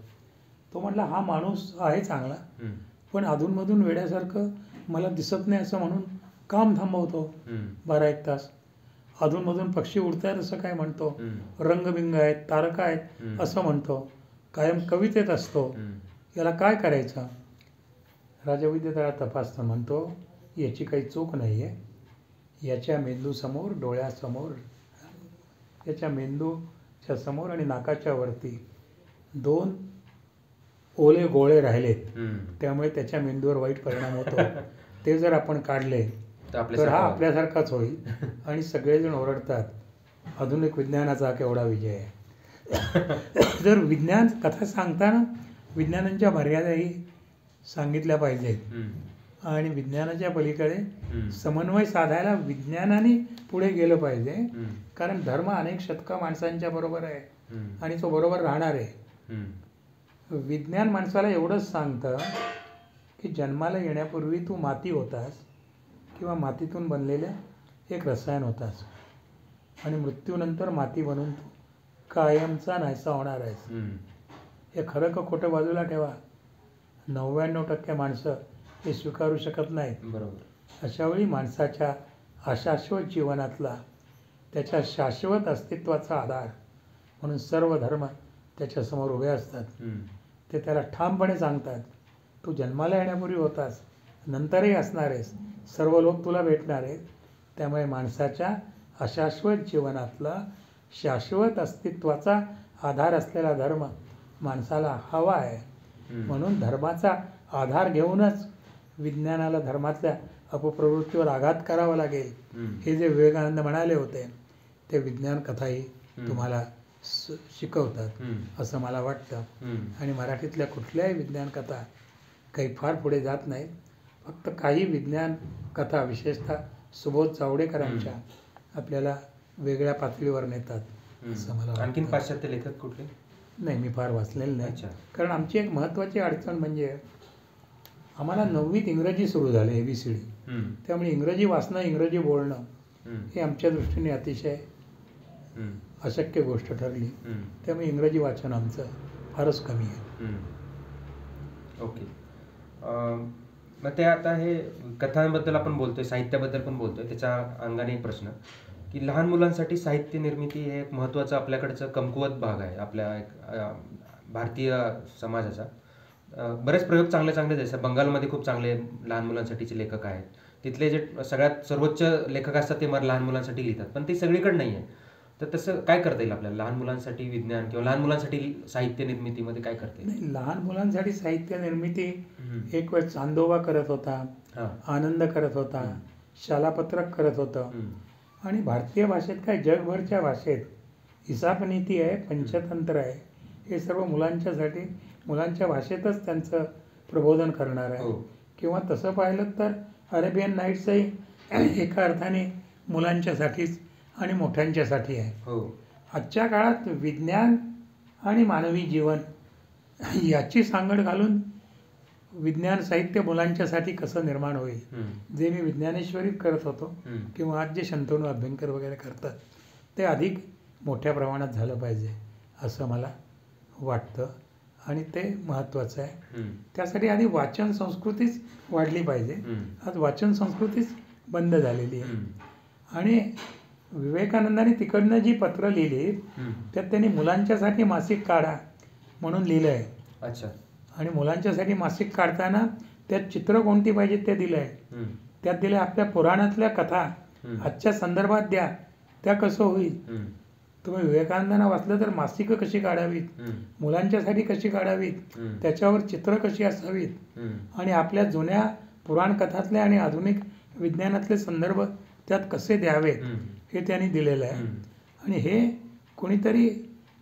Speaker 2: तो म्हटला हा माणूस आहे चांगला,
Speaker 1: हम्म.
Speaker 2: पण अधूनमधून वेड्यासारखं मला दिसत नाही असं म्हणून काम थांबवतो
Speaker 1: हम्म.
Speaker 2: 12-1 तास. अधूनमधून पक्षी उडतायत असं काय म्हणतो,
Speaker 1: हम्म.
Speaker 2: रंगबिंग आहेत, तारका आहेत
Speaker 1: हम्म.
Speaker 2: असं म्हणतो, कायम कवितेत असतो,
Speaker 1: हम्म.
Speaker 2: याला काय करायचं? राजवैद्य त्याला तपासतं, म्हणतो याची काही चूक नाही आहे. याच्या मेंदूसमोर, डोळ्यासमोर, याच्या मेंदूच्या समोर आणि नाकाच्या वरती 2 ओले गोळे राहिलेत,
Speaker 1: हम्म.
Speaker 2: त्यामुळे त्याच्या मेंदूवर वाईट परिणाम होतो. ते जर आपण काढले तर हा आपल्यासारखाच होईल. आणि सगळेजण ओरडतात आधुनिक विज्ञानाचा हा केवढा विजय आहे. जर विज्ञान कथा सांगताना विज्ञानांच्या मर्यादाही सांगितल्या पाहिजेत
Speaker 1: हम्म.
Speaker 2: आणि विज्ञानाच्या पलीकडे
Speaker 1: हम्म.
Speaker 2: समन्वय साधायला विज्ञानाने पुढे गेलं पाहिजे.
Speaker 1: हम्म.
Speaker 2: कारण धर्म अनेक शतकं माणसांच्या बरोबर आहे
Speaker 1: हम्म.
Speaker 2: आणि तो बरोबर राहणार आहे.
Speaker 1: हम्म.
Speaker 2: विज्ञान माणसाला एवढंच सांगतं की जन्माला येण्यापूर्वी तू माती होतास किंवा मातीतून बनलेल्या एक रसायन होतास आणि मृत्यूनंतर माती बनून तू कायमचा नाहीसा होणार आहेस.
Speaker 1: हम्म.
Speaker 2: हे खरं का खोटं बाजूला ठेवा, 99% माणसं हे स्वीकारू शकत नाहीत.
Speaker 1: बरोबर.
Speaker 2: अशावेळी माणसाच्या अशाश्वत जीवनातला त्याच्या शाश्वत अस्तित्वाचा आधार म्हणून सर्व धर्म त्याच्यासमोर उभे असतात.
Speaker 1: हम्म.
Speaker 2: ते त्याला ठामपणे सांगतात, तू जन्माला येण्यापूर्वी होतास, नंतरही असणार आहेस, सर्व लोक तुला भेटणार आहेत. त्यामुळे माणसाच्या अशाश्वत जीवनातला शाश्वत अस्तित्वाचा आधार असलेला धर्म माणसाला हवा आहे. म्हणून धर्माचा आधार घेऊनच विज्ञानाला धर्मातल्या अपप्रवृत्तीवर आघात करावा लागेल, हे जे विवेकानंद म्हणाले होते ते विज्ञान कथाही तुम्हाला शिकवतात असं मला वाटतं. आणि मराठीतल्या कुठल्याही विज्ञान कथा काही फार पुढे जात नाहीत. फक्त काही विज्ञान कथा विशेषतः सुबोध चावडेकरांच्या आपल्याला वेगळ्या पातळीवर नेतात असं मला वाटतं.
Speaker 1: आणखीन पाश्चात्य लेखक कुठले?
Speaker 2: नाही, मी फार वाचलेलं नाही.
Speaker 1: अच्छा.
Speaker 2: कारण आमची एक महत्त्वाची अडचण म्हणजे आम्हाला 9वीत इंग्रजी सुरू झालं, ABCD. त्यामुळे इंग्रजी वाचणं, इंग्रजी बोलणं हे आमच्या दृष्टीने अतिशय अशक्य गोष्ट ठरली. त्यामुळे इंग्रजी वाचन आमचं फारच कमी आहे.
Speaker 1: ओके. मग ते आता हे कथांबद्दल आपण बोलतोय, साहित्याबद्दल पण बोलतोय, त्याच्या अंगाने एक प्रश्न की लहान मुलांसाठी साहित्य निर्मिती हे एक महत्त्वाचं आपल्याकडचं कमकुवत भाग आहे आपल्या एक भारतीय समाजाचा. बरेच प्रयोग चांगले चांगले जसं बंगालमध्ये खूप चांगले लहान मुलांसाठीचे लेखक आहेत. तिथले जे सगळ्यात सर्वोच्च लेखक असतात ते लहान मुलांसाठी लिहितात, पण ते सगळीकडे नाही आहे. तर तसं काय करता येईल आपल्याला लहान मुलांसाठी विज्ञान किंवा लहान मुलांसाठी साहित्य निर्मितीमध्ये काय करता येईल?
Speaker 2: नाही, लहान मुलांसाठी साहित्य निर्मिती एक वेळ चांदोबा करत होता, आनंद करत होता, शालापत्रक करत होतं. आणि भारतीय भाषेत काय जगभरच्या भाषेत इसापनीती आहे, पंचतंत्र आहे, हे सर्व मुलांच्यासाठी मुलांच्या भाषेतच त्यांचं प्रबोधन करणार आहे. किंवा तसं पाहिलं तर अरेबियन नाईट्सही एका अर्थाने मुलांच्यासाठीच आणि मोठ्यांच्यासाठी आहे. आजच्या काळात विज्ञान आणि मानवी जीवन याची सांगड घालून विज्ञान साहित्य मुलांच्यासाठी कसं निर्माण होईल, जे मी विज्ञानेश्वरीत करत होतो किंवा आज जे शंतनू अभ्यंकर वगैरे करतात ते अधिक मोठ्या प्रमाणात झालं पाहिजे असं मला वाटतं. आणि ते महत्त्वाचं आहे. त्यासाठी आधी वाचन संस्कृतीच वाढली पाहिजे. आज वाचन संस्कृतीच बंद झालेली आहे. आणि विवेकानंदांनी तिकडनं जी पत्र लिहिली त्यात त्यांनी मुलांच्यासाठी मासिक काढा म्हणून लिहिलं आहे.
Speaker 1: अच्छा.
Speaker 2: आणि मुलांच्यासाठी मासिक काढताना त्यात चित्र कोणती पाहिजेत ते दिलं आहे. त्यात दिलं आपल्या पुराणातल्या कथा आजच्या संदर्भात द्या, त्या कसं होईल. तुम्ही विवेकानंदांना वाचलं तर मासिकं कशी काढावीत, मुलांच्यासाठी कशी काढावीत, त्याच्यावर चित्र कशी असावीत आणि आपल्या जुन्या पुराण कथातले आणि आधुनिक विज्ञानातले संदर्भ त्यात कसे द्यावेत हे त्यांनी दिलेलं आहे. आणि हे कोणीतरी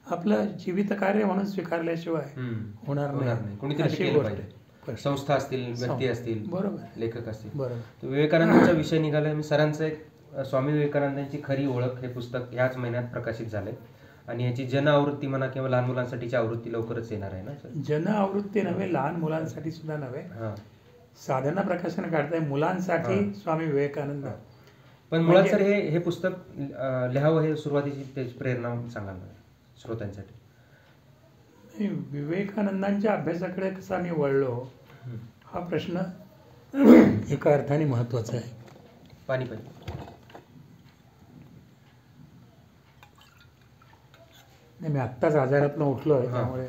Speaker 2: आपलं जीवित कार्य म्हणून स्वीकारल्याशिवाय होणार नाही. अशी गोष्ट
Speaker 1: संस्था असतील, व्यक्ती असतील,
Speaker 2: बरोबर,
Speaker 1: लेखक असतील.
Speaker 2: बरोबर.
Speaker 1: विवेकानंदांचा विषय निघाला. मी सरांचं एक स्वामी विवेकानंदांची खरी ओळख हे पुस्तक ह्याच महिन्यात प्रकाशित झालंय आणि याची जन आवृत्ती म्हणा किंवा लहान मुलांसाठीची आवृत्ती लवकरच येणार आहे ना सर?
Speaker 2: जन आवृत्ती नव्हे, लहान मुलांसाठी सुद्धा नव्हे, साधना प्रकाशन काढताय मुलांसाठी स्वामी विवेकानंद.
Speaker 1: पण मुळात सर हे पुस्तक लिहावं हे सुरुवातीची त्याची प्रेरणा सांगाल मला श्रोत्यांसाठी?
Speaker 2: विवेकानंदांच्या अभ्यासाकडे कसा मी वळलो हा प्रश्न एका अर्थाने महत्त्वाचा आहे.
Speaker 1: पाणी पाहिजे.
Speaker 2: नाही, मी आत्ताच आजारातनं उठलो आहे त्यामुळे